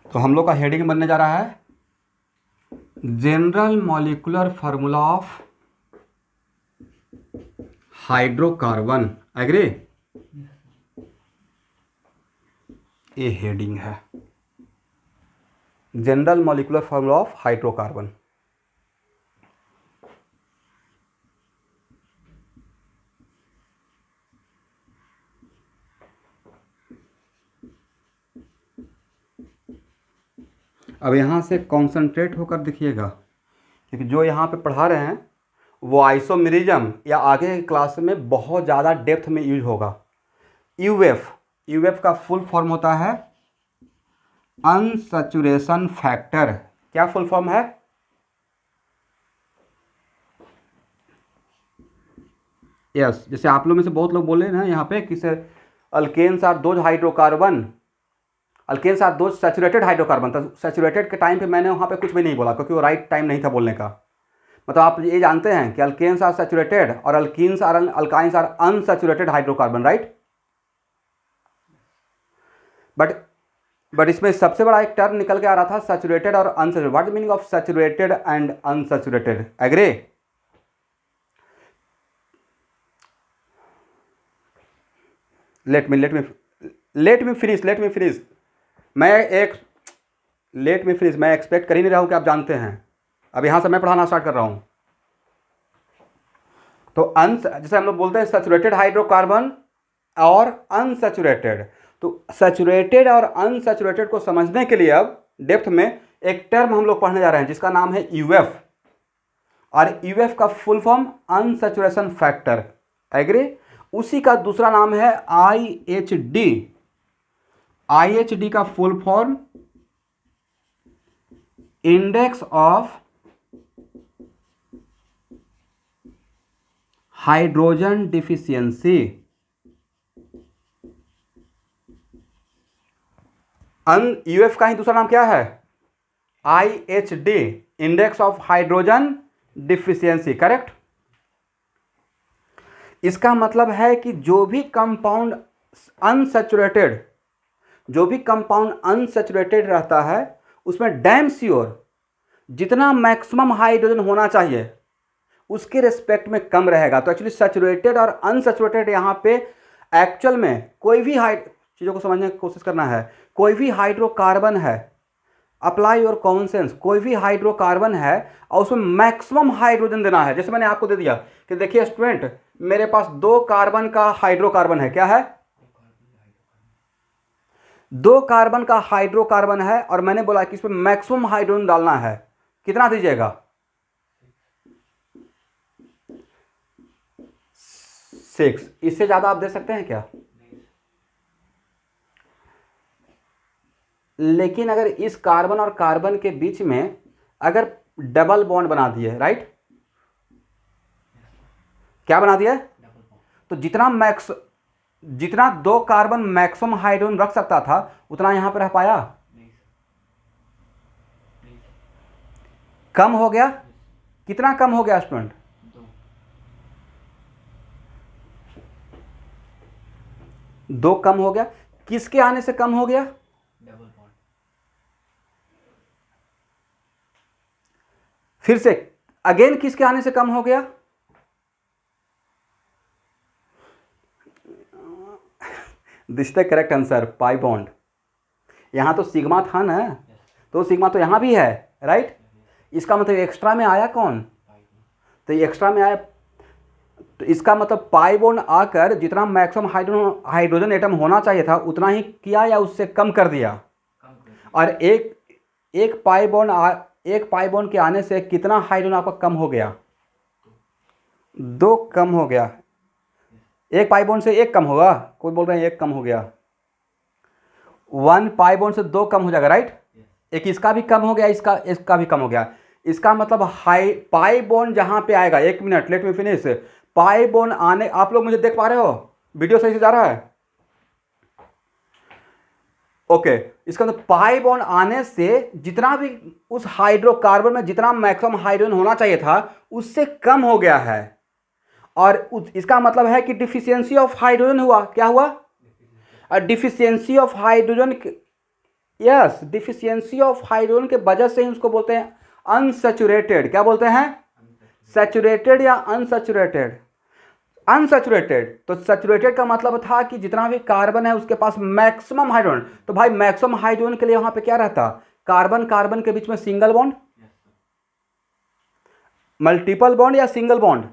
तो हम लोग का हेडिंग बनने जा रहा है general molecular formula of hydrocarbon. Agree? ये हेडिंग है general molecular formula of hydrocarbon. अब यहाँ से कॉन्सेंट्रेट होकर देखिएगा, क्योंकि जो यहाँ पे पढ़ा रहे हैं वो आइसोमेरिज्म या आगे की क्लास में बहुत ज़्यादा डेप्थ में यूज होगा। यूएफ का फुल फॉर्म होता है अनसैचुरेशन फैक्टर। क्या फुल फॉर्म है? यस, जैसे आप लोग में से बहुत लोग बोले ना यहाँ पे कि sir alkanes are those hydrocarbon, alkanes are those saturated hydrocarbon. तो सैचुरेटेड के टाइम पे मैंने वहाँ पे कुछ भी नहीं बोला क्योंकि वो राइट टाइम नहीं था बोलने का। मतलब आप ये जानते हैं कि अल्केन्स आर सैचुरेटेड और alkynes are unsaturated hydrocarbon, right? But इसमें सबसे बड़ा एक टर्म निकल के आ रहा था सैचुरेटेड और unsaturated. What is meaning of saturated and unsaturated? Agree? Let me finish. मैं एक्सपेक्ट कर ही नहीं रहा हूँ कि आप जानते हैं। अब यहाँ से मैं पढ़ाना स्टार्ट कर रहा हूँ। तो जैसे हम लोग बोलते हैं सैचुरेटेड हाइड्रोकार्बन और अनसैचुरेटेड। तो सैचुरेटेड और अनसैचुरेटेड को समझने के लिए अब डेप्थ में एक टर्म हम लोग पढ़ने जा रहे हैं जिसका नाम है यूएफ। और यूएफ का full form unsaturation factor, agree. उसी का दूसरा नाम है आईएचडी। आईएचडी का full form index of hydrogen deficiency. UF का ही दूसरा नाम क्या है? IHD, index of hydrogen deficiency, correct. इसका मतलब है कि जो भी कंपाउंड अनसैचुरेटेड रहता है उसमें डैम श्योर जितना मैक्सिमम हाइड्रोजन होना चाहिए उसके रिस्पेक्ट में कम रहेगा। तो एक्चुअली सैचुरेटेड और अनसैचुरेटेड यहाँ पे एक्चुअल में कोई भी चीज़ों को समझने की कोशिश करना है। कोई भी हाइड्रोकार्बन है, अप्लाई योर कॉमन सेंस, कोई भी हाइड्रोकार्बन है और उसमें मैक्सिमम हाइड्रोजन देना है। जैसे मैंने आपको दे दिया कि देखिए स्टूडेंट, मेरे पास 2 कार्बन का हाइड्रोकार्बन है। क्या है? 2 कार्बन का हाइड्रोकार्बन है और मैंने बोला कि इसमें मैक्सिमम हाइड्रोजन डालना है। कितना दीजिएगा? 6। इससे ज्यादा आप दे सकते हैं क्या? लेकिन अगर इस कार्बन और कार्बन के बीच में अगर डबल बॉन्ड बना दिए, राइट, क्या बना दिया? तो जितना 2 कार्बन मैक्सिमम हाइड्रोजन रख सकता था उतना यहां पर रह पाया? कम हो गया। कितना कम हो गया स्टूडेंट? 2 कम हो गया। किसके आने से कम हो गया? Double bond. फिर से अगेन किसके आने से कम हो गया? This the correct answer, pi bond. यहां तो सिग्मा था ना, तो सिग्मा तो यहां भी है, राइट। इसका मतलब एक्स्ट्रा में आया कौन? तो एक्स्ट्रा में आया, तो इसका मतलब पाई बॉन्ड आकर जितना मैक्सिमम हाइड्रोजन एटम होना चाहिए था उतना ही किया या उससे कम कर दिया। और एक पाई बॉन्ड के आने से कितना हाइड्रोजन आपका कम हो गया? 2 कम हो गया। एक पाई बॉन्ड से 1 कम होगा, कोई बोल रहे हैं 1 कम हो गया। 1 पाई बॉन्ड से 2 कम हो जाएगा, राइट। एक इसका भी कम हो गया, इसका भी कम हो गया। इसका मतलब पाई बॉन्ड जहां पे आएगा, 1 minute, let me finish. Pi bond आने, आप लोग मुझे देख पा रहे हो? वीडियो सही से जा रहा है? ओके। इसका मतलब पाई बॉन्ड आने से जितना भी उस हाइड्रोकार्बन में जितना मैक्सिमम हाइड्रोजन होना चाहिए था उससे कम हो गया है। और इसका मतलब है कि डिफिशियंसी ऑफ हाइड्रोजन हुआ। क्या हुआ? Deficiency of hydrogen, yes, deficiency of hydrogen के वजह से ही उसको बोलते हैं अनसैचुरेटेड। क्या बोलते हैं? सैचुरेटेड या अनसैचुरेटेड? अनसैचुरेटेड। तो सैचुरेटेड का मतलब था कि जितना भी कार्बन है उसके पास मैक्सिमम हाइड्रोजन। तो भाई मैक्सिमम हाइड्रोजन के लिए वहां पे क्या रहता? कार्बन कार्बन के बीच में सिंगल बॉन्ड, मल्टीपल बॉन्ड या सिंगल बॉन्ड?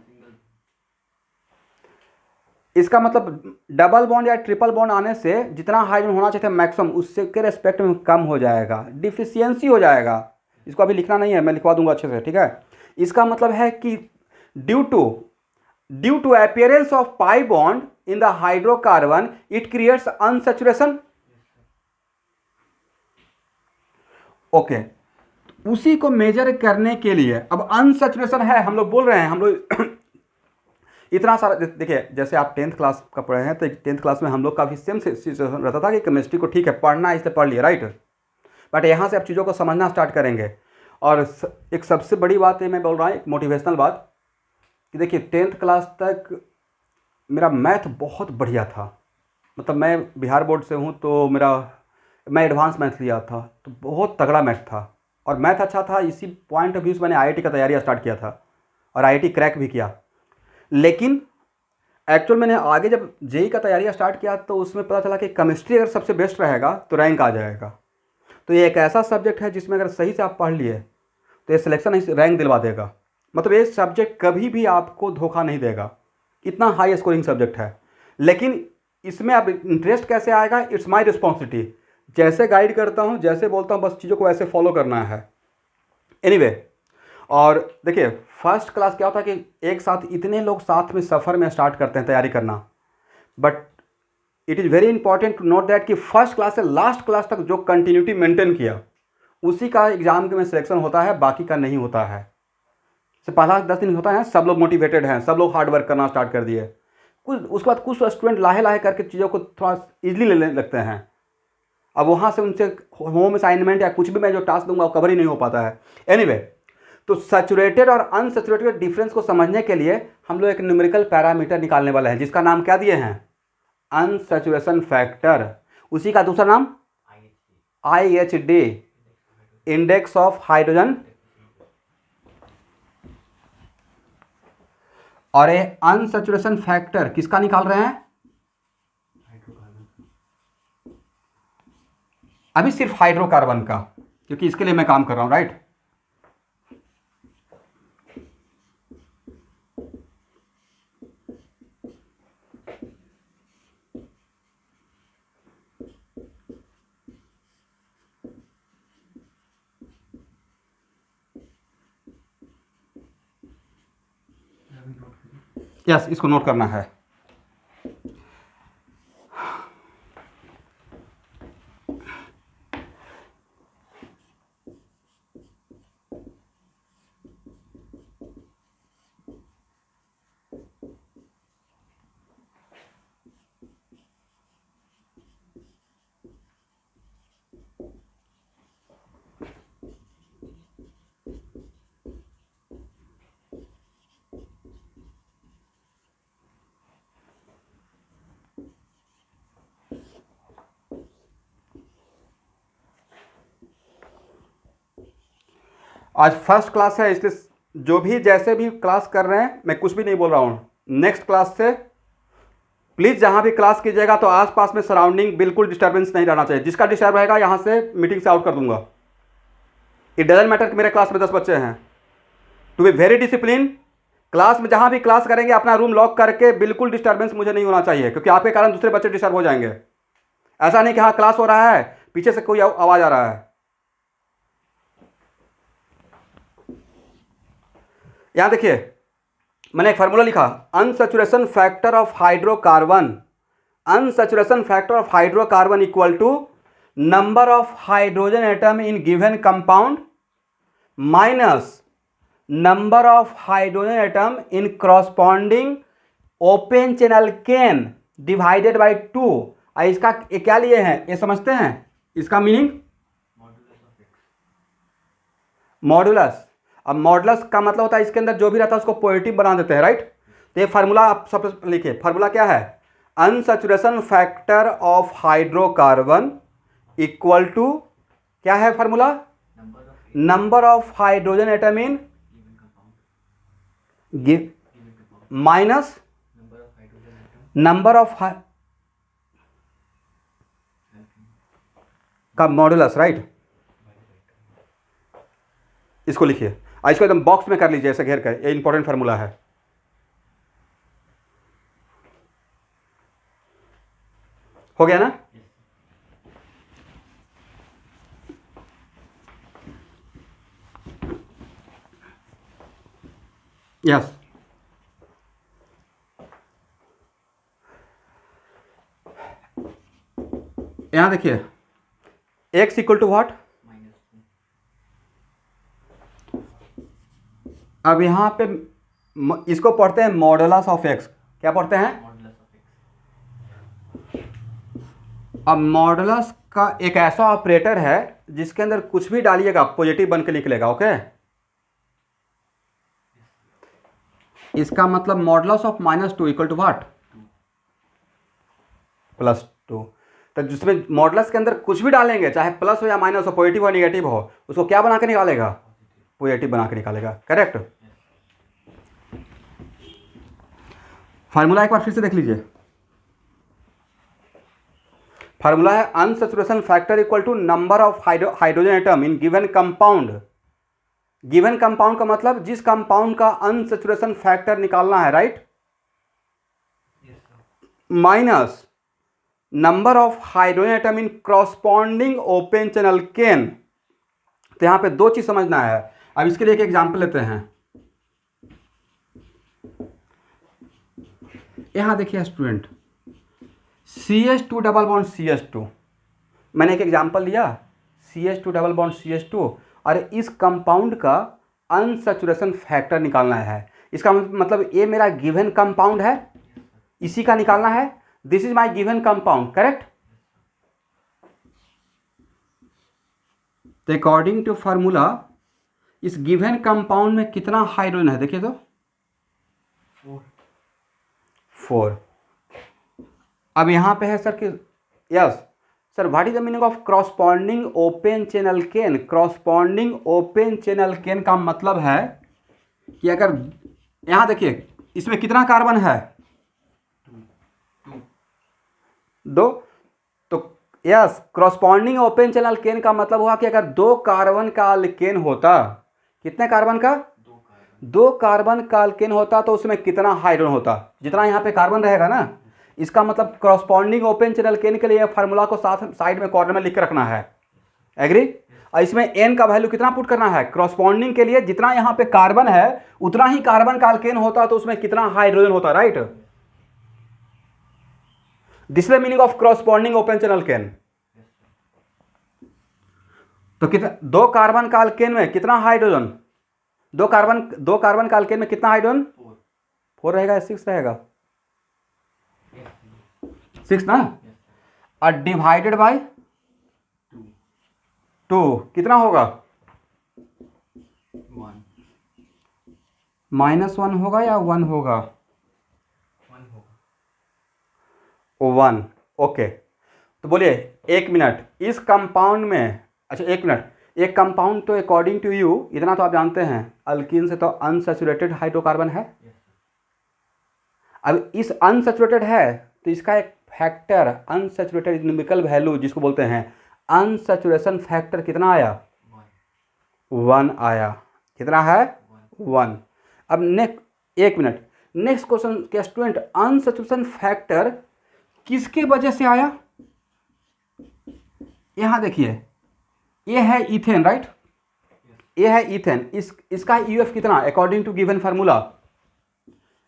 इसका मतलब डबल बॉन्ड या ट्रिपल बॉन्ड आने से जितना हाइड्रोजन होना चाहिए था मैक्सिमम, उससे के रेस्पेक्ट में कम हो जाएगा, डिफिशियंसी हो जाएगा। इसको अभी लिखना नहीं है, मैं लिखवा दूंगा अच्छे से, ठीक है। इसका मतलब है कि due to appearance of pi bond in the hydrocarbon it creates unsaturation। Okay, उसी को मेजर करने के लिए अब अनसैचुरेशन है, हम लोग बोल रहे हैं, हम लोग इतना सारा, देखिए जैसे आप 10th क्लास का पढ़े हैं तो 10th क्लास में हम लोग का भी सेम सिचुएशन रहता था कि केमिस्ट्री को ठीक है पढ़ना है इसलिए पढ़ लिया, राइट। बट यहाँ से आप चीज़ों को समझना स्टार्ट करेंगे। और एक सबसे बड़ी बात है, मैं बोल रहा हूँ एक मोटिवेशनल बात, कि देखिए 10th क्लास तक मेरा मैथ बहुत बढ़िया था। मतलब मैं बिहार बोर्ड से हूँ तो मैं एडवांस मैथ लिया था, तो बहुत तगड़ा मैथ था और मैथ अच्छा था। इसी पॉइंट ऑफ व्यू से मैंने आईआईटी का तैयारी स्टार्ट किया था और आईआईटी क्रैक भी किया। लेकिन एक्चुअल मैंने आगे जब जेई का तैयारी स्टार्ट किया तो उसमें पता चला कि केमिस्ट्री अगर सबसे बेस्ट रहेगा तो रैंक आ जाएगा। तो ये एक ऐसा सब्जेक्ट है जिसमें अगर सही से आप पढ़ लिए तो ये सिलेक्शन रैंक दिलवा देगा। मतलब ये सब्जेक्ट कभी भी आपको धोखा नहीं देगा, इतना हाई स्कोरिंग सब्जेक्ट है। लेकिन इसमें अब इंटरेस्ट कैसे आएगा, इट्स माई रिस्पॉन्सिबिलिटी। जैसे गाइड करता हूँ, जैसे बोलता हूँ, बस चीज़ों को ऐसे फॉलो करना है। एनीवे और देखिए फर्स्ट क्लास क्या होता है कि एक साथ इतने लोग साथ में सफ़र में स्टार्ट करते हैं तैयारी करना, but it is very important to note that कि फर्स्ट क्लास से लास्ट क्लास तक जो कंटिन्यूटी मेंटेन किया उसी का एग्जाम में सिलेक्शन होता है, बाकी का नहीं होता है। से पहला 10 दिन होता है सब लोग मोटिवेटेड हैं, सब लोग हार्ड वर्क करना स्टार्ट कर दिए, कुछ उसके बाद कुछ स्टूडेंट लाहे लाहे करके चीज़ों को थोड़ा ईजिली लेने लगते हैं। अब वहाँ से उनसे होम असाइनमेंट या कुछ भी मैं जो टास्क दूंगा वो कवर ही नहीं हो पाता है। एनीवे तो सैचुरेटेड और अनसैचुरेटेड डिफरेंस को समझने के लिए हम लोग एक न्यूमेरिकल पैरामीटर निकालने वाले हैं जिसका नाम क्या दिए हैं, अनसैचुरेशन फैक्टर। उसी का दूसरा नाम IHD, इंडेक्स ऑफ हाइड्रोजन। और ये अनसैचुरेशन फैक्टर किसका निकाल रहे हैं, अभी सिर्फ हाइड्रोकार्बन का, क्योंकि इसके लिए मैं काम कर रहा हूं, राइट। यस, इसको नोट करना है। आज फर्स्ट क्लास है, इसलिए जो भी जैसे भी क्लास कर रहे हैं मैं कुछ भी नहीं बोल रहा हूँ। नेक्स्ट क्लास से प्लीज़ जहाँ भी क्लास कीजिएगा तो आसपास में सराउंडिंग बिल्कुल डिस्टर्बेंस नहीं रहना चाहिए। जिसका डिस्टर्ब रहेगा यहाँ से मीटिंग से आउट कर दूंगा। इट डजेंट मैटर कि मेरे क्लास में 10 बच्चे हैं, to be very discipline. Class में जहाँ भी क्लास करेंगे अपना रूम लॉक करके, बिल्कुल डिस्टर्बेंस मुझे नहीं होना चाहिए, क्योंकि आपके कारण दूसरे बच्चे डिस्टर्ब हो जाएंगे। ऐसा नहीं कि हाँ क्लास हो रहा है पीछे से कोई आवाज़ आ रहा है। यहाँ देखिए मैंने एक फार्मूला लिखा, unsaturation factor of hydrocarbon. Unsaturation factor of hydrocarbon equal to number of hydrogen atom in given compound minus number of hydrogen atom in corresponding open chain alkane divided by 2। इसका क्या लिए हैं ये समझते हैं, इसका मीनिंग मॉडुलस। अब modulus का मतलब होता है इसके अंदर जो भी रहता है उसको पॉजिटिव बना देते हैं, राइट। तो ये फार्मूला आप सब लिखिए। फार्मूला क्या है, unsaturation factor of hydrocarbon equal to क्या है formula, number of hydrogen atom in give minus number of का मॉडुलस, राइट। इसको लिखिए, इसको एकदम बॉक्स में कर लीजिए ऐसे घेर कर, ये इंपॉर्टेंट फार्मूला है। हो गया ना। यस यहां देखिए x इक्वल टू व्हाट, अब यहाँ पे इसको पढ़ते हैं मॉडुलस ऑफ x। क्या पढ़ते हैं, अब मॉडुलस का एक ऐसा ऑपरेटर है जिसके अंदर कुछ भी डालिएगा पॉजिटिव बन के निकलेगा, ओके। इसका मतलब modulus of -2 equal to what, +2। तो जिसमें मॉडुलस के अंदर कुछ भी डालेंगे चाहे प्लस हो या माइनस हो, पॉजिटिव हो निगेटिव हो, उसको क्या बना के निकालेगा, पॉजिटिव बना के निकालेगा, करेक्ट। फार्मूला एक बार फिर से देख लीजिए। फार्मूला है unsaturation factor equal to number of hydrogen atom in given compound. Given compound का मतलब जिस कंपाउंड का अनसैचुरेशन फैक्टर निकालना है, right, minus number of hydrogen atom in corresponding open chain alkane. तो यहां पे दो चीज समझना है। अब इसके लिए एक एग्जांपल लेते हैं। यहां देखिए student, CH2 double bond CH2, मैंने एक एग्जांपल लिया CH2 डबल बॉन्ड CH2, और इस कंपाउंड का अनसैचुरेशन फैक्टर निकालना है। इसका मतलब ये मेरा गिवन कंपाउंड है, इसी का निकालना है। This is my given compound, correct. तो अकॉर्डिंग टू फार्मूला इस गिवन कंपाउंड में कितना हाइड्रोजन है, देखिए तो 4। अब यहां पे है सर कि yes sir, what is the meaning of corresponding open chain alkane. Corresponding open chain alkane का मतलब है कि अगर यहां देखिए इसमें कितना कार्बन है, 2। तो yes, corresponding open chain alkane का मतलब हुआ कि अगर 2 कार्बन का अल्केन होता, कितने कार्बन का, 2 कार्बन का अल्केन होता तो उसमें कितना हाइड्रोजन होता, जितना यहाँ पे कार्बन रहेगा ना। इसका मतलब क्रॉसपॉन्डिंग ओपन चैनल केन के लिए फार्मूला को साथ साइड में कॉर्नर में लिख के रखना है, एग्री। और इसमें एन का वैल्यू कितना पुट करना है, क्रॉसपॉन्डिंग के लिए जितना यहाँ पे कार्बन है उतना ही कार्बन का अल्केन होता तो उसमें कितना हाइड्रोजन होता, right. This is the meaning of corresponding open chain alkane. तो कितना, 2 कार्बन का अल्केन में कितना हाइड्रोजन, 2 कार्बन का अल्केन में कितना हाइड्रोजन, 4 रहेगा, 6 रहेगा, 6 ना। और डिवाइडेड बाय 2 कितना होगा, -1 होगा या 1 होगा, 1। ओके, तो बोलिए 1 मिनट इस कंपाउंड में, अच्छा 1 मिनट, एक कंपाउंड तो अकॉर्डिंग टू यू इतना तो आप जानते हैं, अल्कीन से तो अनसैचुरेटेड हाइड्रोकार्बन है। अब इस अनसैचुरेटेड है तो इसका एक फैक्टर अनसैचुरेटेड न्यूमेरिकल वैल्यू जिसको बोलते हैं अनसैचुरेशन फैक्टर कितना आया, 1 आया। कितना है, 1। अब नेक्स्ट 1 मिनट, नेक्स्ट क्वेश्चन के स्टूडेंट, अनसैचुरेशन फैक्टर किसके वजह से आया। यहां देखिए ये है इथेन, राइट, ये है इथेन, इसका यूएफ कितना अकॉर्डिंग टू गिवन फार्मूला।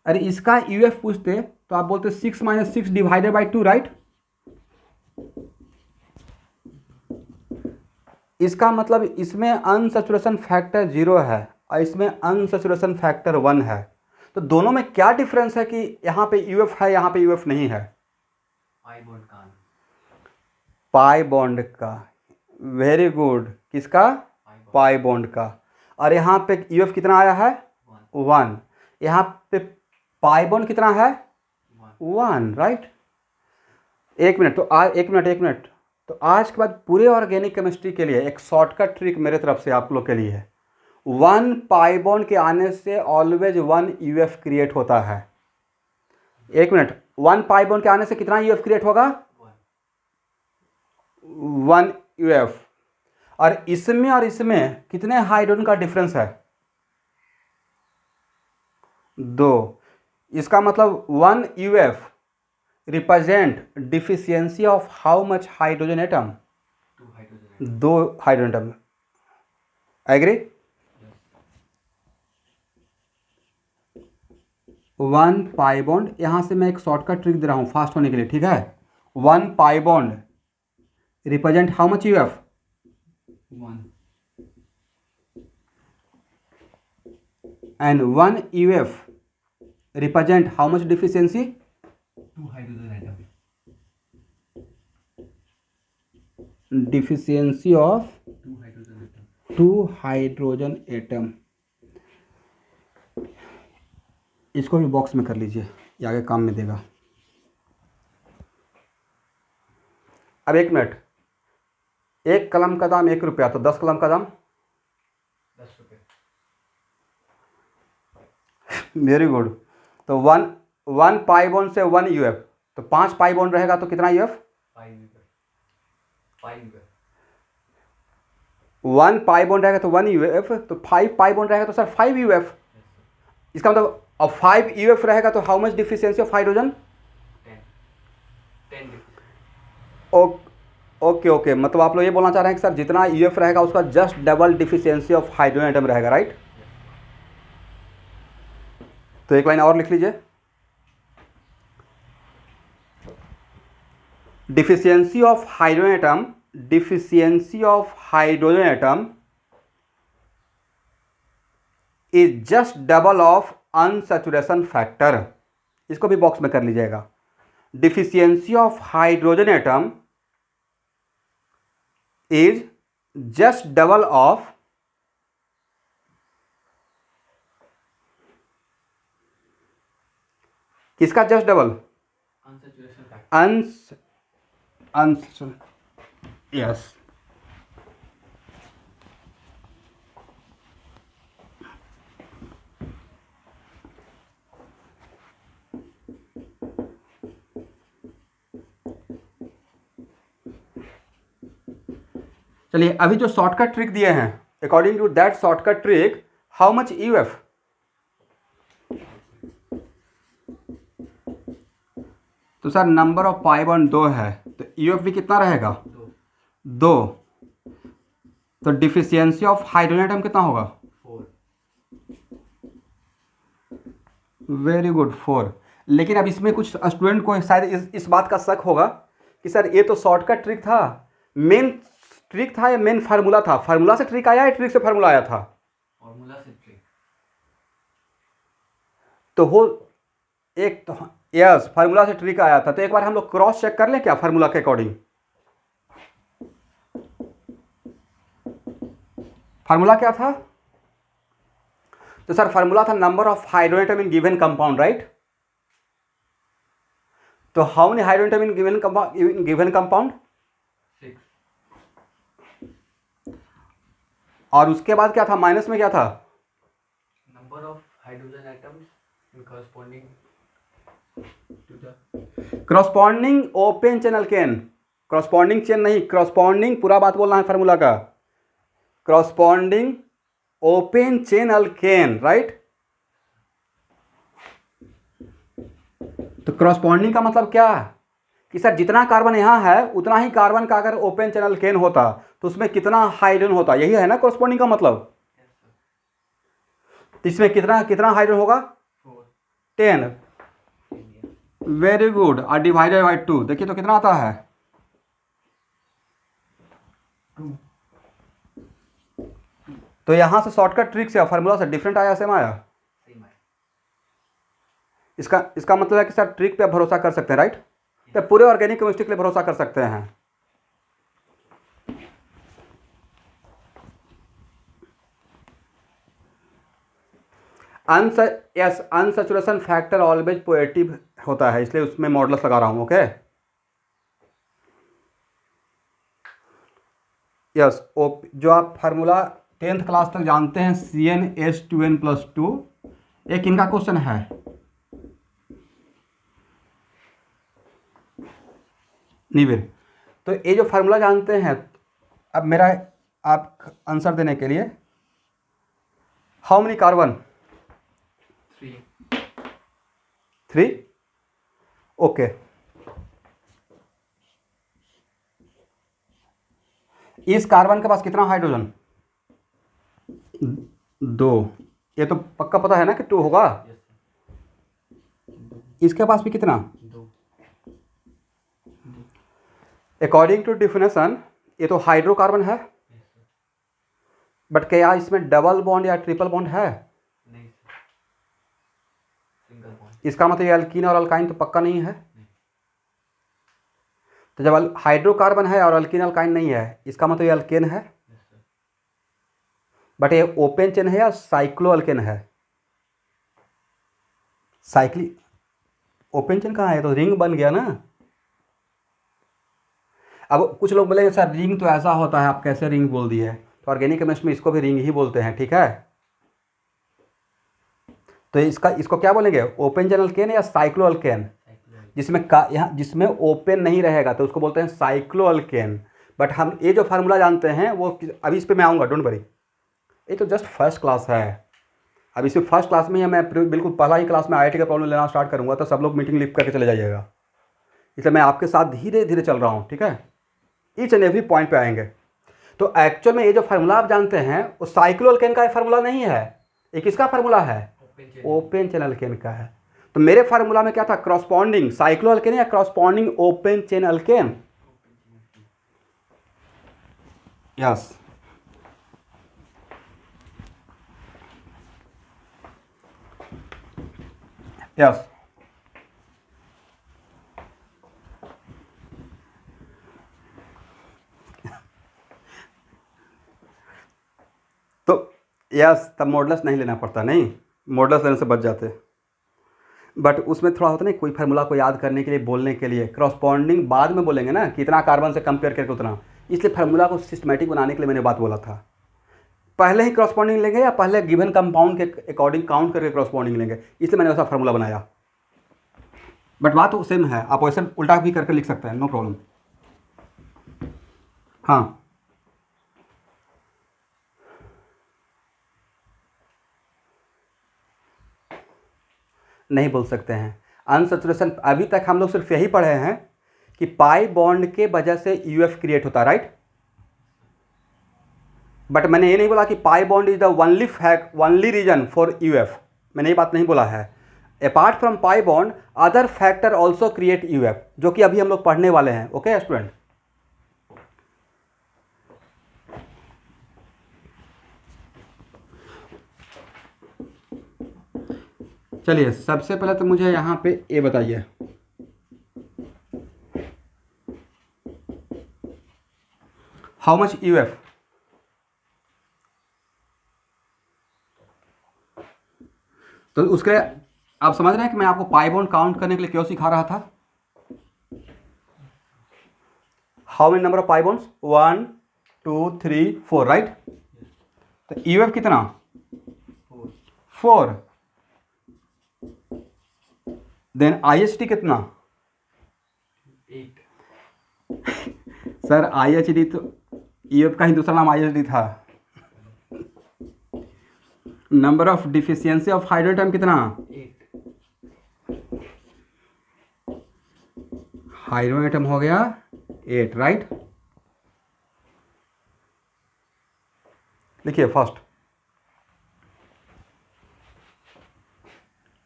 अरे इसका यूएफ पूछते तो आप बोलते 6 - 6 डिवाइडेड बाई 2, राइट। इसका मतलब इसमें अनसैचुरेशन फैक्टर 0 है और इसमें अनसैचुरेशन फैक्टर 1 है। तो दोनों में क्या डिफरेंस है कि यहाँ पे यूएफ है, यहाँ पे यूएफ नहीं है, पाई बॉन्ड का। वेरी गुड, किसका, पाई बॉन्ड का। और यहाँ पे यूएफ कितना आया है, 1। यहाँ पे पाई बॉन्ड कितना है, 1, राइट। 1 मिनट, तो आज 1 मिनट, तो आज के बाद पूरे ऑर्गेनिक केमिस्ट्री के लिए एक शॉर्टकट ट्रिक मेरे तरफ से आप लोग के लिए है। 1 पाई बॉन्ड के आने से ऑलवेज 1 यूएफ क्रिएट होता है। 1 मिनट, 1 पाई बॉन्ड के आने से कितना यूएफ क्रिएट होगा, 1 यूएफ। और इसमें कितने हाइड्रोजन का डिफरेंस है, 2। इसका मतलब 1 UF represent deficiency of how much hydrogen atom, 2 hydrogen atom, agree. 1 pi bond, यहां से मैं एक शॉर्टकट ट्रिक दे रहा हूं फास्ट होने के लिए, ठीक है। 1 pi bond represent how much UF, 1, and 1 UF represent how much deficiency, 2 hydrogen atom, deficiency of 2 hydrogen atom। इसको भी बॉक्स में कर लीजिए, ये आगे काम में देगा। अब 1 मिनट, 1 कलम का दाम 1 रुपया, तो 10 कलम का दाम 10 रुपये। Very good. तो 1 पाई बॉन्ड से 1 यूएफ, तो 5 पाई बॉन्ड रहेगा तो कितना यूएफ? 1 पाई बॉन्ड रहेगा तो 1 यूएफ, तो 5 पाई बॉन्ड रहेगा तो सर 5 यूएफ। इसका मतलब अब 5 यूएफ रहेगा तो how much deficiency of hydrogen? Okay okay, मतलब आप लोग ये बोलना चाह रहे हैं कि सर जितना यूएफ रहेगा उसका just double deficiency of hydrogen atom रहेगा, राइट? तो एक लाइन और लिख लीजिए, deficiency of hydrogen atom, deficiency of hydrogen atom is just double of unsaturation factor. इसको भी बॉक्स में कर लीजिएगा, deficiency of hydrogen atom is just double of किसका जस्ट डबल? यस, चलिए अभी जो शॉर्टकट ट्रिक दिए हैं, according to that shortcut trick how much UF? तो sir number of pi bond 2 है, तो यूएफ भी कितना रहेगा? 2। तो डिफिशियंसी ऑफ हाइड्रोजन एटम कितना होगा? 4। Very good, 4। लेकिन अब इसमें कुछ स्टूडेंट को शायद इस बात का शक होगा कि सर ये तो शॉर्टकट ट्रिक था, मेन ट्रिक था या मेन फार्मूला था? फार्मूला से ट्रिक आया या ट्रिक से फार्मूला आया था? फार्मूला से ट्रिक। तो हो एक तो यस, फार्मूला से ट्रिक आया था, तो एक बार हम लोग क्रॉस चेक कर लें क्या फार्मूला के अकॉर्डिंग? फार्मूला क्या था? तो सर फार्मूला था number of hydrogen atom in given compound, right? तो how many hydrogen atom in given compound? 6। और उसके बाद क्या था, माइनस में क्या था? Number of hydrogen atoms in corresponding to the corresponding open chain alkane, corresponding chain नहीं, क्रॉसपॉन्डिंग पूरा बात बोलना है फार्मूला का, corresponding open chain alkane, right? तो क्रॉसपॉन्डिंग का मतलब क्या कि सर जितना कार्बन यहाँ है उतना ही कार्बन का अगर ओपन चैनल केन होता तो उसमें कितना हाइड्रोजन होता, यही है ना क्रॉसपॉन्डिंग का मतलब? तो इसमें कितना कितना हाइड्रोजन होगा? 10। वेरी गुड, और डिवाइडेड बाई 2, देखिए तो कितना आता है? 2। तो यहां से शॉर्टकट ट्रिक से फार्मूला से डिफरेंट आया, सेम आया? सेम है। इसका मतलब है कि सर ट्रिक पे आप भरोसा कर सकते हैं, राइट? तो पूरे ऑर्गेनिक केमिस्ट्री के लिए भरोसा कर सकते हैं। अनसैचुरेशन फैक्टर ऑलवेज पॉजिटिव होता है, इसलिए उसमें मॉडल्स लगा रहा हूं, ओके? यस, जो आप फार्मूला 10th क्लास तक जानते हैं, CnH2n+2, एक इनका क्वेश्चन है, नीविर। तो ये जो फार्मूला जानते हैं, अब मेरा आप आंसर देने के लिए, हाउ मेनी कार्बन? 3। ओके, इस कार्बन के पास कितना हाइड्रोजन? 2। ये तो पक्का पता है ना कि 2 होगा। इसके पास भी कितना? 2। अकॉर्डिंग टू डिफिनेशन ये तो हाइड्रोकार्बन है, बट क्या इसमें डबल बॉन्ड या ट्रिपल बॉन्ड है? नहीं सर, सिंगल बॉन्ड। इसका मतलब ये अल्कीन और अल्काइन तो पक्का नहीं है। तो जब हाइड्रोकार्बन है और अल्कीन अल्काइन नहीं है, इसका मतलब ये अल्केन है। बट ये ओपन चेन है या साइक्लो अल्केन है? साइक्लिक ओपन चेन कहाँ है? तो रिंग बन गया ना। अब कुछ लोग बोलेंगे सर रिंग तो ऐसा होता है, आप कैसे रिंग बोल दिए? तो ऑर्गेनिक केमिस्ट्री में इसको भी रिंग ही बोलते हैं, ठीक है? तो इसको क्या बोलेंगे, ओपन चैनल अल्केन या साइक्लो अल्केन। जिसमें ओपन नहीं रहेगा तो उसको बोलते हैं साइक्लो अल्केन। बट हम ये जो फार्मूला जानते हैं वो अभी इस पर मैं आऊँगा, डोंट वरी, ये तो जस्ट फर्स्ट क्लास है। अब इसी फर्स्ट क्लास में ही मैं बिल्कुल पहला ही क्लास में IIT का प्रॉब्लम लेना स्टार्ट करूँगा तो सब लोग मीटिंग लिख करके चले जाइएगा। इसलिए मैं आपके साथ धीरे धीरे चल रहा हूँ, ठीक है, ईच एंड एवरी पॉइंट पे आएंगे। तो एक्चुअल में ये जो फार्मूला आप जानते हैं वो साइक्लो अल्केन का फार्मूला नहीं है, ये किसका फार्मूला है, ओपन चैन अल्केन का है। तो मेरे फार्मूला में क्या था, क्रॉसपॉन्डिंग साइक्लो अल्केन या corresponding open chain alkane. Yes, yes. तो यस, तब मॉडल्स नहीं लेना पड़ता, नहीं मॉडल्स लेने से बच जाते। बट उसमें थोड़ा होता नहीं, कोई फार्मूला को याद करने के लिए, बोलने के लिए, क्रॉसपॉन्डिंग बाद में बोलेंगे ना, कितना कार्बन से कंपेयर करके उतना, इसलिए फार्मूला को सिस्टमेटिक बनाने के लिए मैंने बात बोला था। पहले ही क्रॉसपॉन्डिंग लेंगे या पहले गिवन कंपाउंड के अकॉर्डिंग काउंट करके क्रॉसपॉन्डिंग लेंगे, इसलिए मैंने वैसा फार्मूला बनाया। बट बात तो सेम है, आप वैसे उल्टा भी करके लिख सकते हैं, नो प्रॉब्लम। हाँ, नहीं बोल सकते हैं अनसैचुरेशन। अभी तक हम लोग सिर्फ यही पढ़े हैं कि पाई बॉन्ड के वजह से यूएफ क्रिएट होता है, राइट। बट मैंने ये नहीं बोला कि pi bond is the only reason for UF, मैंने ये बात नहीं बोला है। Apart from pi bond other factor also create UF, जो कि अभी हम लोग पढ़ने वाले हैं। ओके स्टूडेंट, चलिए सबसे पहले तो मुझे यहाँ पे ये बताइए, हाउ मच यूएफ। तो उसके लिए आप समझ रहे हैं कि मैं आपको पाई बॉन्ड काउंट करने के लिए क्यों सिखा रहा था। How many number of pi bonds, 1 2 3 4, right. तो यूएफ कितना, 4। देन IHT कितना, 8। सर IHD तो यूएफ का ही दूसरा नाम IHD था। Number of deficiency of hydrogen atom कितना, 8। हाइड्रोजन एटम हो गया 8, राइट। लिखिए फर्स्ट,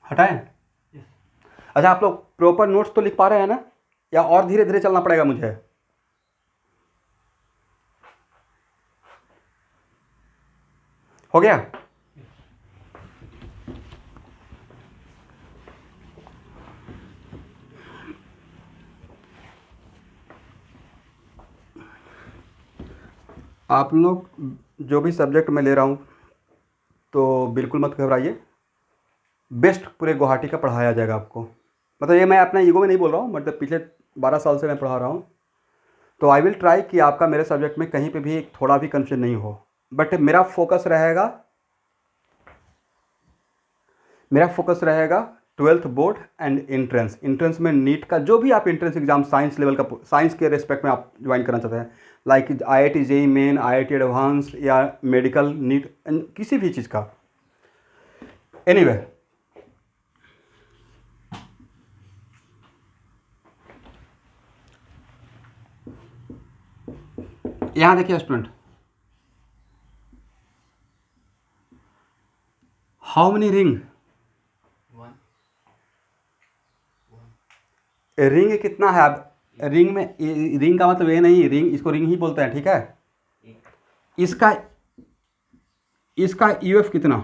हटाएं। अच्छा, आप लोग प्रॉपर नोट्स तो लिख पा रहे हैं ना, या और धीरे धीरे चलना पड़ेगा मुझे। हो गया। आप लोग जो भी सब्जेक्ट मैं ले रहा हूँ तो बिल्कुल मत घबराइए, बेस्ट पूरे गुवाहाटी का पढ़ाया जाएगा आपको। मतलब ये मैं अपना ईगो में नहीं बोल रहा हूँ, मतलब पिछले 12 साल से मैं पढ़ा रहा हूँ, तो आई विल ट्राई कि आपका मेरे सब्जेक्ट में कहीं पे भी थोड़ा भी कंफ्यूजन नहीं हो। बट मेरा फोकस रहेगा 12th बोर्ड एंड इंट्रेंस में नीट का जो भी आप इंट्रेंस एग्जाम साइंस लेवल का, साइंस के रेस्पेक्ट में आप ज्वाइन करना चाहते हैं, like IIT JEE main, IIT advance या मेडिकल नीट, किसी भी चीज़ का, एनीवे। यहाँ देखिए student, how many ring, 1। Ring कितना है। अब रिंग में, रिंग का मतलब ये नहीं, रिंग इसको रिंग ही बोलते हैं, ठीक है। इसका यूएफ कितना,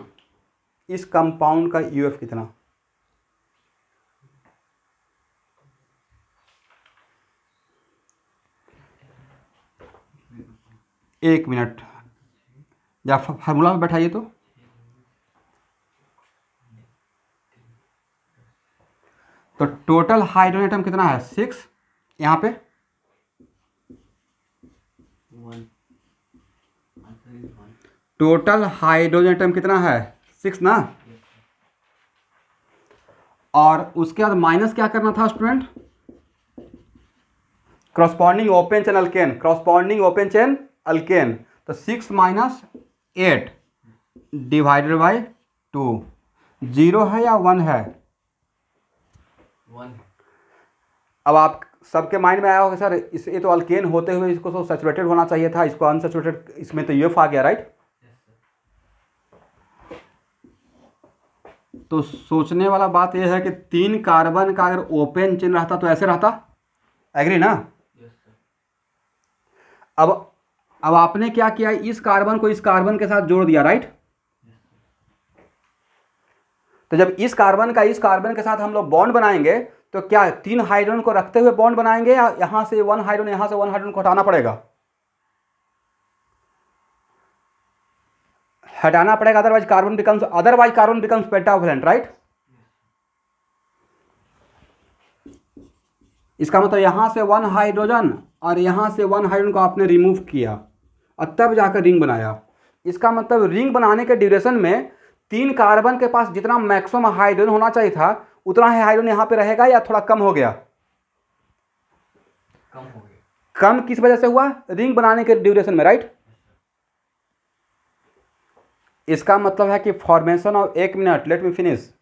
इस कंपाउंड का यूएफ कितना, एक मिनट, या फार्मूला में बैठाइए तो टोटल हाइड्रोजन एटम कितना है, 6। यहाँ पे 1। Answer is 1। Total hydrogen atom कितना है, 6 ना। और उसके बाद माइनस क्या करना था student, corresponding open chain alkane, corresponding open chain alkane. तो 6 माइनस 8 डिवाइडेड बाई 2, 0 है या 1 है? 1 अब आप सबके माइंड में आया होगा सर ये तो अल्केन होते हुए इसको तो सैचुरेटेड होना चाहिए था, इसको अनसैचुरेटेड, इसमें तो यूएफ आ गया, राइट? तो सोचने वाला बात यह है कि 3 कार्बन का अगर ओपन चेन रहता तो ऐसे रहता, एग्री ना? अब आपने क्या किया, इस कार्बन को इस कार्बन के साथ जोड़ दिया, राइट? तो जब इस कार्बन का इस कार्बन के साथ हम लोग बॉन्ड बनाएंगे तो क्या 3 हाइड्रोजन को रखते हुए बॉन्ड बनाएंगे या यहां से 1 हाइड्रोजन यहां से 1 हाइड्रोजन को हटाना पड़ेगा? हटाना पड़ेगा, otherwise carbon becomes pentavalent, right? इसका मतलब यहां से 1 हाइड्रोजन और यहां से 1 हाइड्रोजन को आपने रिमूव किया और तब जाकर रिंग बनाया। इसका मतलब रिंग बनाने के ड्यूरेशन में 3 कार्बन के पास जितना मैक्सिमम हाइड्रोजन होना चाहिए था उतना ही हाइड्रोजन यहां पे रहेगा या थोड़ा कम हो गया? कम हो गया। कम किस वजह से हुआ? रिंग बनाने के ड्यूरेशन में, राइट? इसका मतलब है कि formation of, 1 minute let me finish,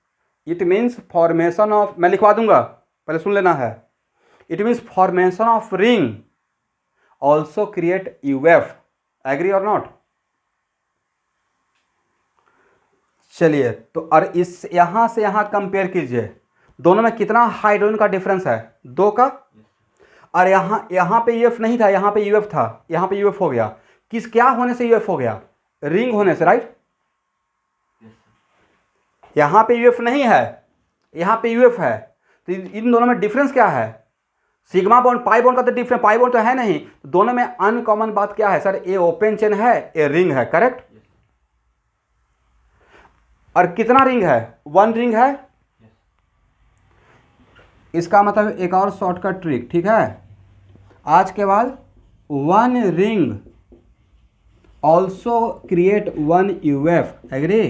it means formation of, मैं लिखवा दूंगा पहले सुन लेना है, it means formation of ring also create UF, agree और नॉट? चलिए तो और इस यहां से यहां कंपेयर कीजिए, दोनों में कितना हाइड्रोजन का डिफरेंस है? 2 का। और यहां पे यूएफ नहीं था, यहां पे यूएफ था, यहां पे यूएफ हो गया। किस क्या होने से यूएफ हो गया? रिंग होने से, राइट? यहां पे यूएफ नहीं है, यहां पे यूएफ है, तो इन दोनों में डिफरेंस क्या है? सिग्मा बॉन्ड पाई बॉन्ड का तो डिफरेंस, पाई बॉन्ड तो है नहीं, दोनों में अनकॉमन बात क्या है सर? ए ओपन चेन है, ए रिंग है, करेक्ट? और कितना रिंग है? 1 रिंग है। इसका मतलब एक और शॉर्टकट ट्रिक, ठीक है, आज के बाद 1 ring also create 1 UF, agree?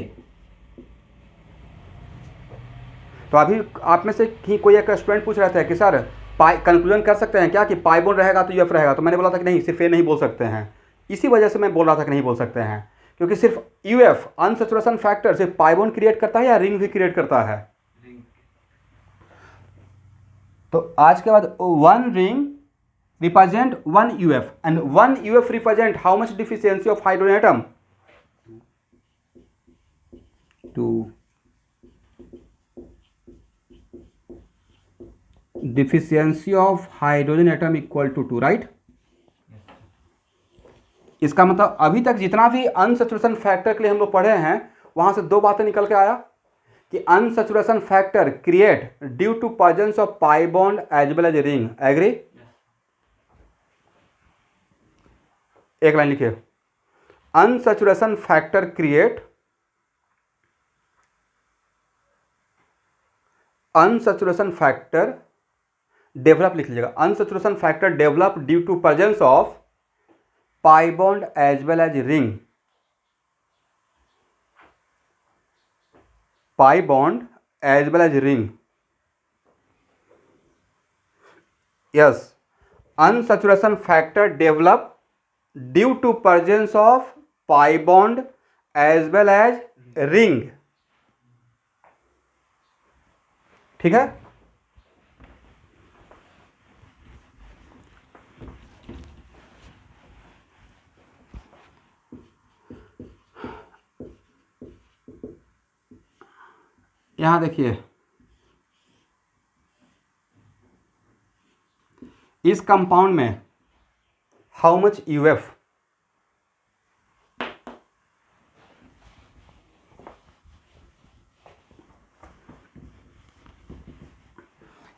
तो अभी आप में से ही कोई एक स्टूडेंट पूछ रहे थे कि सर पाई कंक्लूजन कर सकते हैं क्या कि पाई बॉन्ड रहेगा तो यूएफ रहेगा? तो मैंने बोला था कि नहीं, सिर्फ ये नहीं बोल सकते हैं। इसी वजह से मैं बोल रहा था कि नहीं बोल सकते हैं, क्योंकि सिर्फ यूएफ अनसैचुरेशन फैक्टर सिर्फ पाई बॉन्ड क्रिएट करता है या रिंग भी क्रिएट करता है? रिंग। तो आज के बाद 1 ring represent 1 UF and 1 UF represent how much deficiency of hydrogen atom? 2. Deficiency of hydrogen atom equal to 2, right? इसका मतलब अभी तक जितना भी अनसैचुरेशन फैक्टर के लिए हम लोग पढ़े हैं वहां से 2 बातें निकल के आया कि unsaturation factor create due to presence of pi bond as well as ring, agree? एक लाइन लिखिए, unsaturation factor create, unsaturation factor develop लिख लीजिएगा, unsaturation factor develop due to presence of pi bond as well as ring, pi bond as well as ring, yes, unsaturation factor develop due to presence of pi bond as well as ring, ठीक है? यहां देखिए, इस compound में how much UF?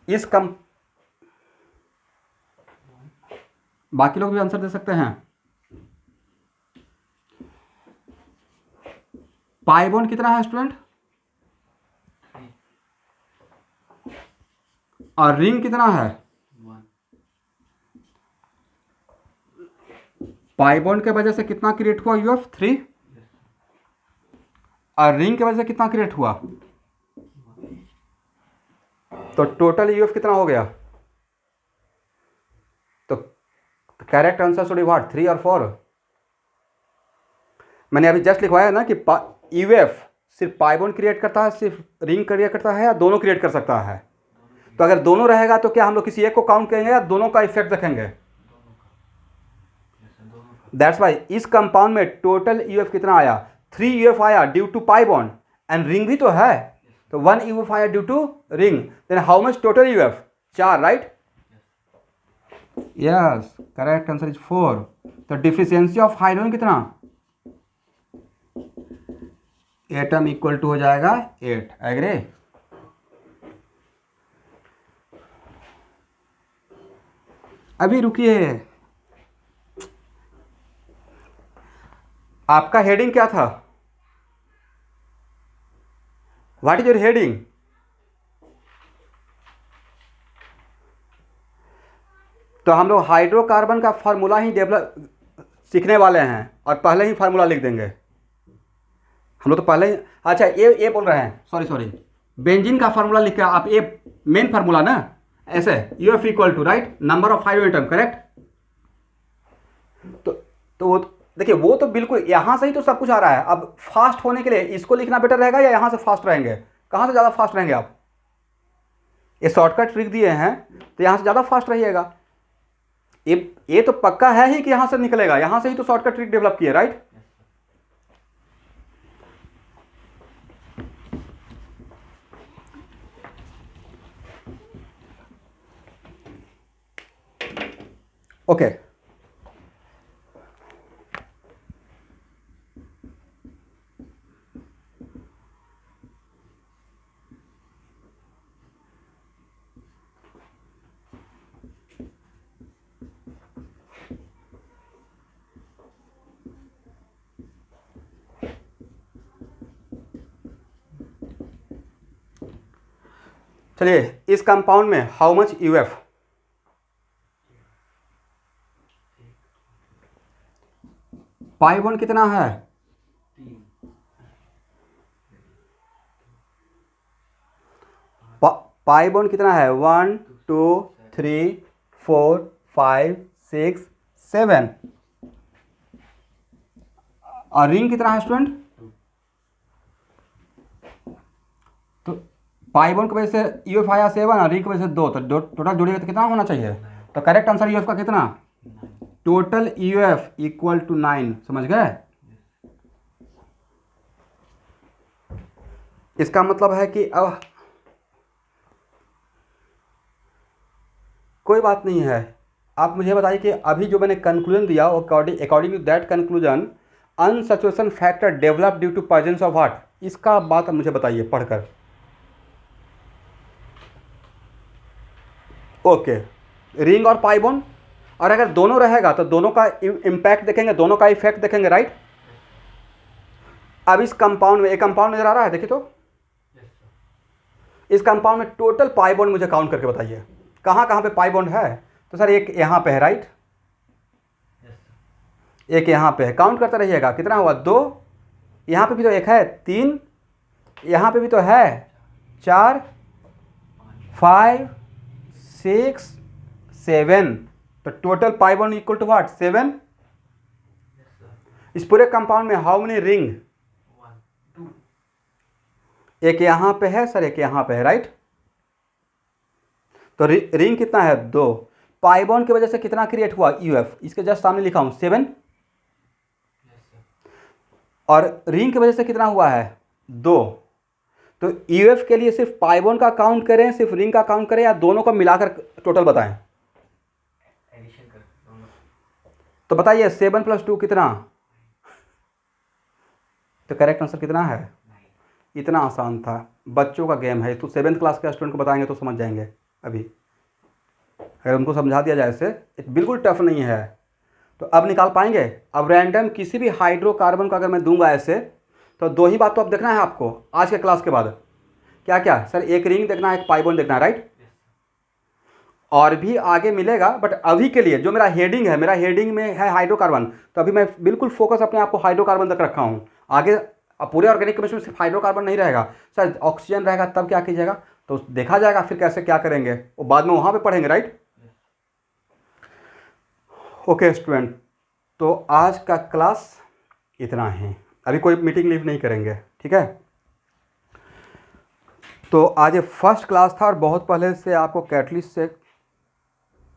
इस बाकी लोग भी आंसर दे सकते हैं। पाई बॉन्ड कितना है स्टूडेंट? और रिंग कितना है? 1 पाई बॉन्ड के वजह से कितना क्रिएट हुआ? यूएफ 3। और रिंग की वजह से कितना क्रिएट हुआ? तो टोटल यूएफ कितना हो गया? तो correct answer should be what, 3 और 4? मैंने अभी जस्ट लिखवाया ना कि यूएफ सिर्फ पाई बॉन्ड क्रिएट करता है, सिर्फ रिंग क्रिएट करता है, या दोनों क्रिएट कर सकता है? तो अगर दोनों रहेगा तो क्या हम लोग किसी एक को काउंट करेंगे या दोनों का इफेक्ट देखेंगे? दैट्स वाई इस कंपाउंड में टोटल यूएफ कितना आया? 3 यूएफ आया due to pi bond, and ring भी तो है, तो 1 यूएफ आया due to ring. Then how much total UF? 4, right? Yes, correct answer is 4। तो डिफिशियंसी ऑफ हाइड्रोजन कितना? एटम इक्वल टू हो जाएगा 8। एग्री? अभी रुकिए, आपका हेडिंग क्या था? What is your heading? तो हम लोग हाइड्रोकार्बन का फार्मूला ही डेवलप सीखने वाले हैं और पहले ही फार्मूला लिख देंगे हम लोग। तो पहले ही, अच्छा ये बोल रहे हैं, सॉरी, बेंजीन का फार्मूला लिख के आप, ये मेन फार्मूला ना, ऐसे UF equal to, right, number of hydrogen atom, correct? तो वो देखिए, वो तो बिल्कुल यहाँ से ही तो सब कुछ आ रहा है। अब फास्ट होने के लिए इसको लिखना बेटर रहेगा या यहाँ से फास्ट रहेंगे? कहाँ से ज़्यादा फास्ट रहेंगे आप? ये शॉर्टकट ट्रिक दिए हैं तो यहाँ से ज़्यादा फास्ट रहिएगा। ये तो पक्का है ही कि यहाँ से निकलेगा, यहाँ से ही तो शॉर्टकट ट्रिक डेवलप किए, राइट? ओके, चलिए इस कंपाउंड में how much UF? Pi bond कितना है? 3। पाई बॉन्ड कितना है? 1 2 3 4 5 6 7। और रिंग कितना है स्टूडेंट? तो पाई बॉन्ड की वजह से यूएफ आया 7 और रिंग की वजह से 2, तो टोटल जोड़िएगा तो कितना होना चाहिए? तो करेक्ट आंसर यूएफ का कितना? Total UF equal to 9। समझ गए? इसका मतलब है कि अब कोई बात नहीं है। आप मुझे बताइए कि अभी जो मैंने कंक्लूजन दिया वो according to that conclusion unsaturation factor develop due to presence of what? इसका बात मुझे बताइए पढ़कर। ओके, रिंग और पाई बॉन्ड, और अगर दोनों रहेगा तो दोनों का इम्पैक्ट देखेंगे, दोनों का इफेक्ट देखेंगे, राइट? अब इस कंपाउंड में एक कंपाउंड नजर आ रहा है, देखिए तो इस कंपाउंड में टोटल पाई बॉन्ड मुझे काउंट करके बताइए कहाँ कहाँ पे पाई बॉन्ड है। तो सर एक यहाँ पे है, राइट? एक यहाँ पे है, काउंट करते रहिएगा। कितना हुआ? 2। यहाँ पे भी तो एक है, 3। यहाँ पे भी तो है, 4 5 6 7। तो total pi bond equal to what? 7। इस पूरे कंपाउंड में हाउ मेनी रिंग? 1 2। एक यहाँ पे है सर, एक यहाँ पे है, राइट? तो रिंग कितना है? 2। पाई बॉन्ड की वजह से कितना क्रिएट हुआ? यूएफ, इसके जस्ट सामने लिखा हूँ 7। और रिंग की वजह से कितना हुआ है? 2। तो यूएफ के लिए सिर्फ पाई बॉन्ड का काउंट करें, सिर्फ रिंग का काउंट करें, या दोनों को मिलाकर टोटल बताएं? एडिशन कर दोनों। तो बताइए 7 + 2 कितना? तो करेक्ट आंसर कितना है? इतना आसान था, बच्चों का गेम है। तो 7th क्लास के स्टूडेंट को बताएंगे तो समझ जाएंगे। अभी अगर उनको समझा दिया जाए इसे, बिल्कुल टफ नहीं है। तो अब निकाल पाएंगे? अब रैंडम किसी भी हाइड्रोकार्बन को अगर मैं दूंगा ऐसे, तो 2 ही बात तो अब देखना है आपको आज के क्लास के बाद। क्या क्या सर? एक रिंग देखना है, एक पाई बॉन्ड देखना है, राइट? और भी आगे मिलेगा, बट अभी के लिए जो मेरा हेडिंग है, मेरा हेडिंग में है हाइड्रोकार्बन, तो अभी मैं बिल्कुल फोकस अपने आप को हाइड्रोकार्बन तक रखा हूँ। आगे पूरे ऑर्गेनिक केमिस्ट्री में सिर्फ हाइड्रोकार्बन नहीं रहेगा सर, ऑक्सीजन रहेगा, तब क्या कीजिएगा? तो देखा जाएगा फिर कैसे क्या करेंगे, वो बाद में वहाँ पे पढ़ेंगे, राइट। ओके स्टूडेंट, तो आज का क्लास इतना ही, अभी कोई मीटिंग लीव नहीं करेंगे, ठीक है। तो आज ये फर्स्ट क्लास था और बहुत पहले से आपको कैटलिस्ट से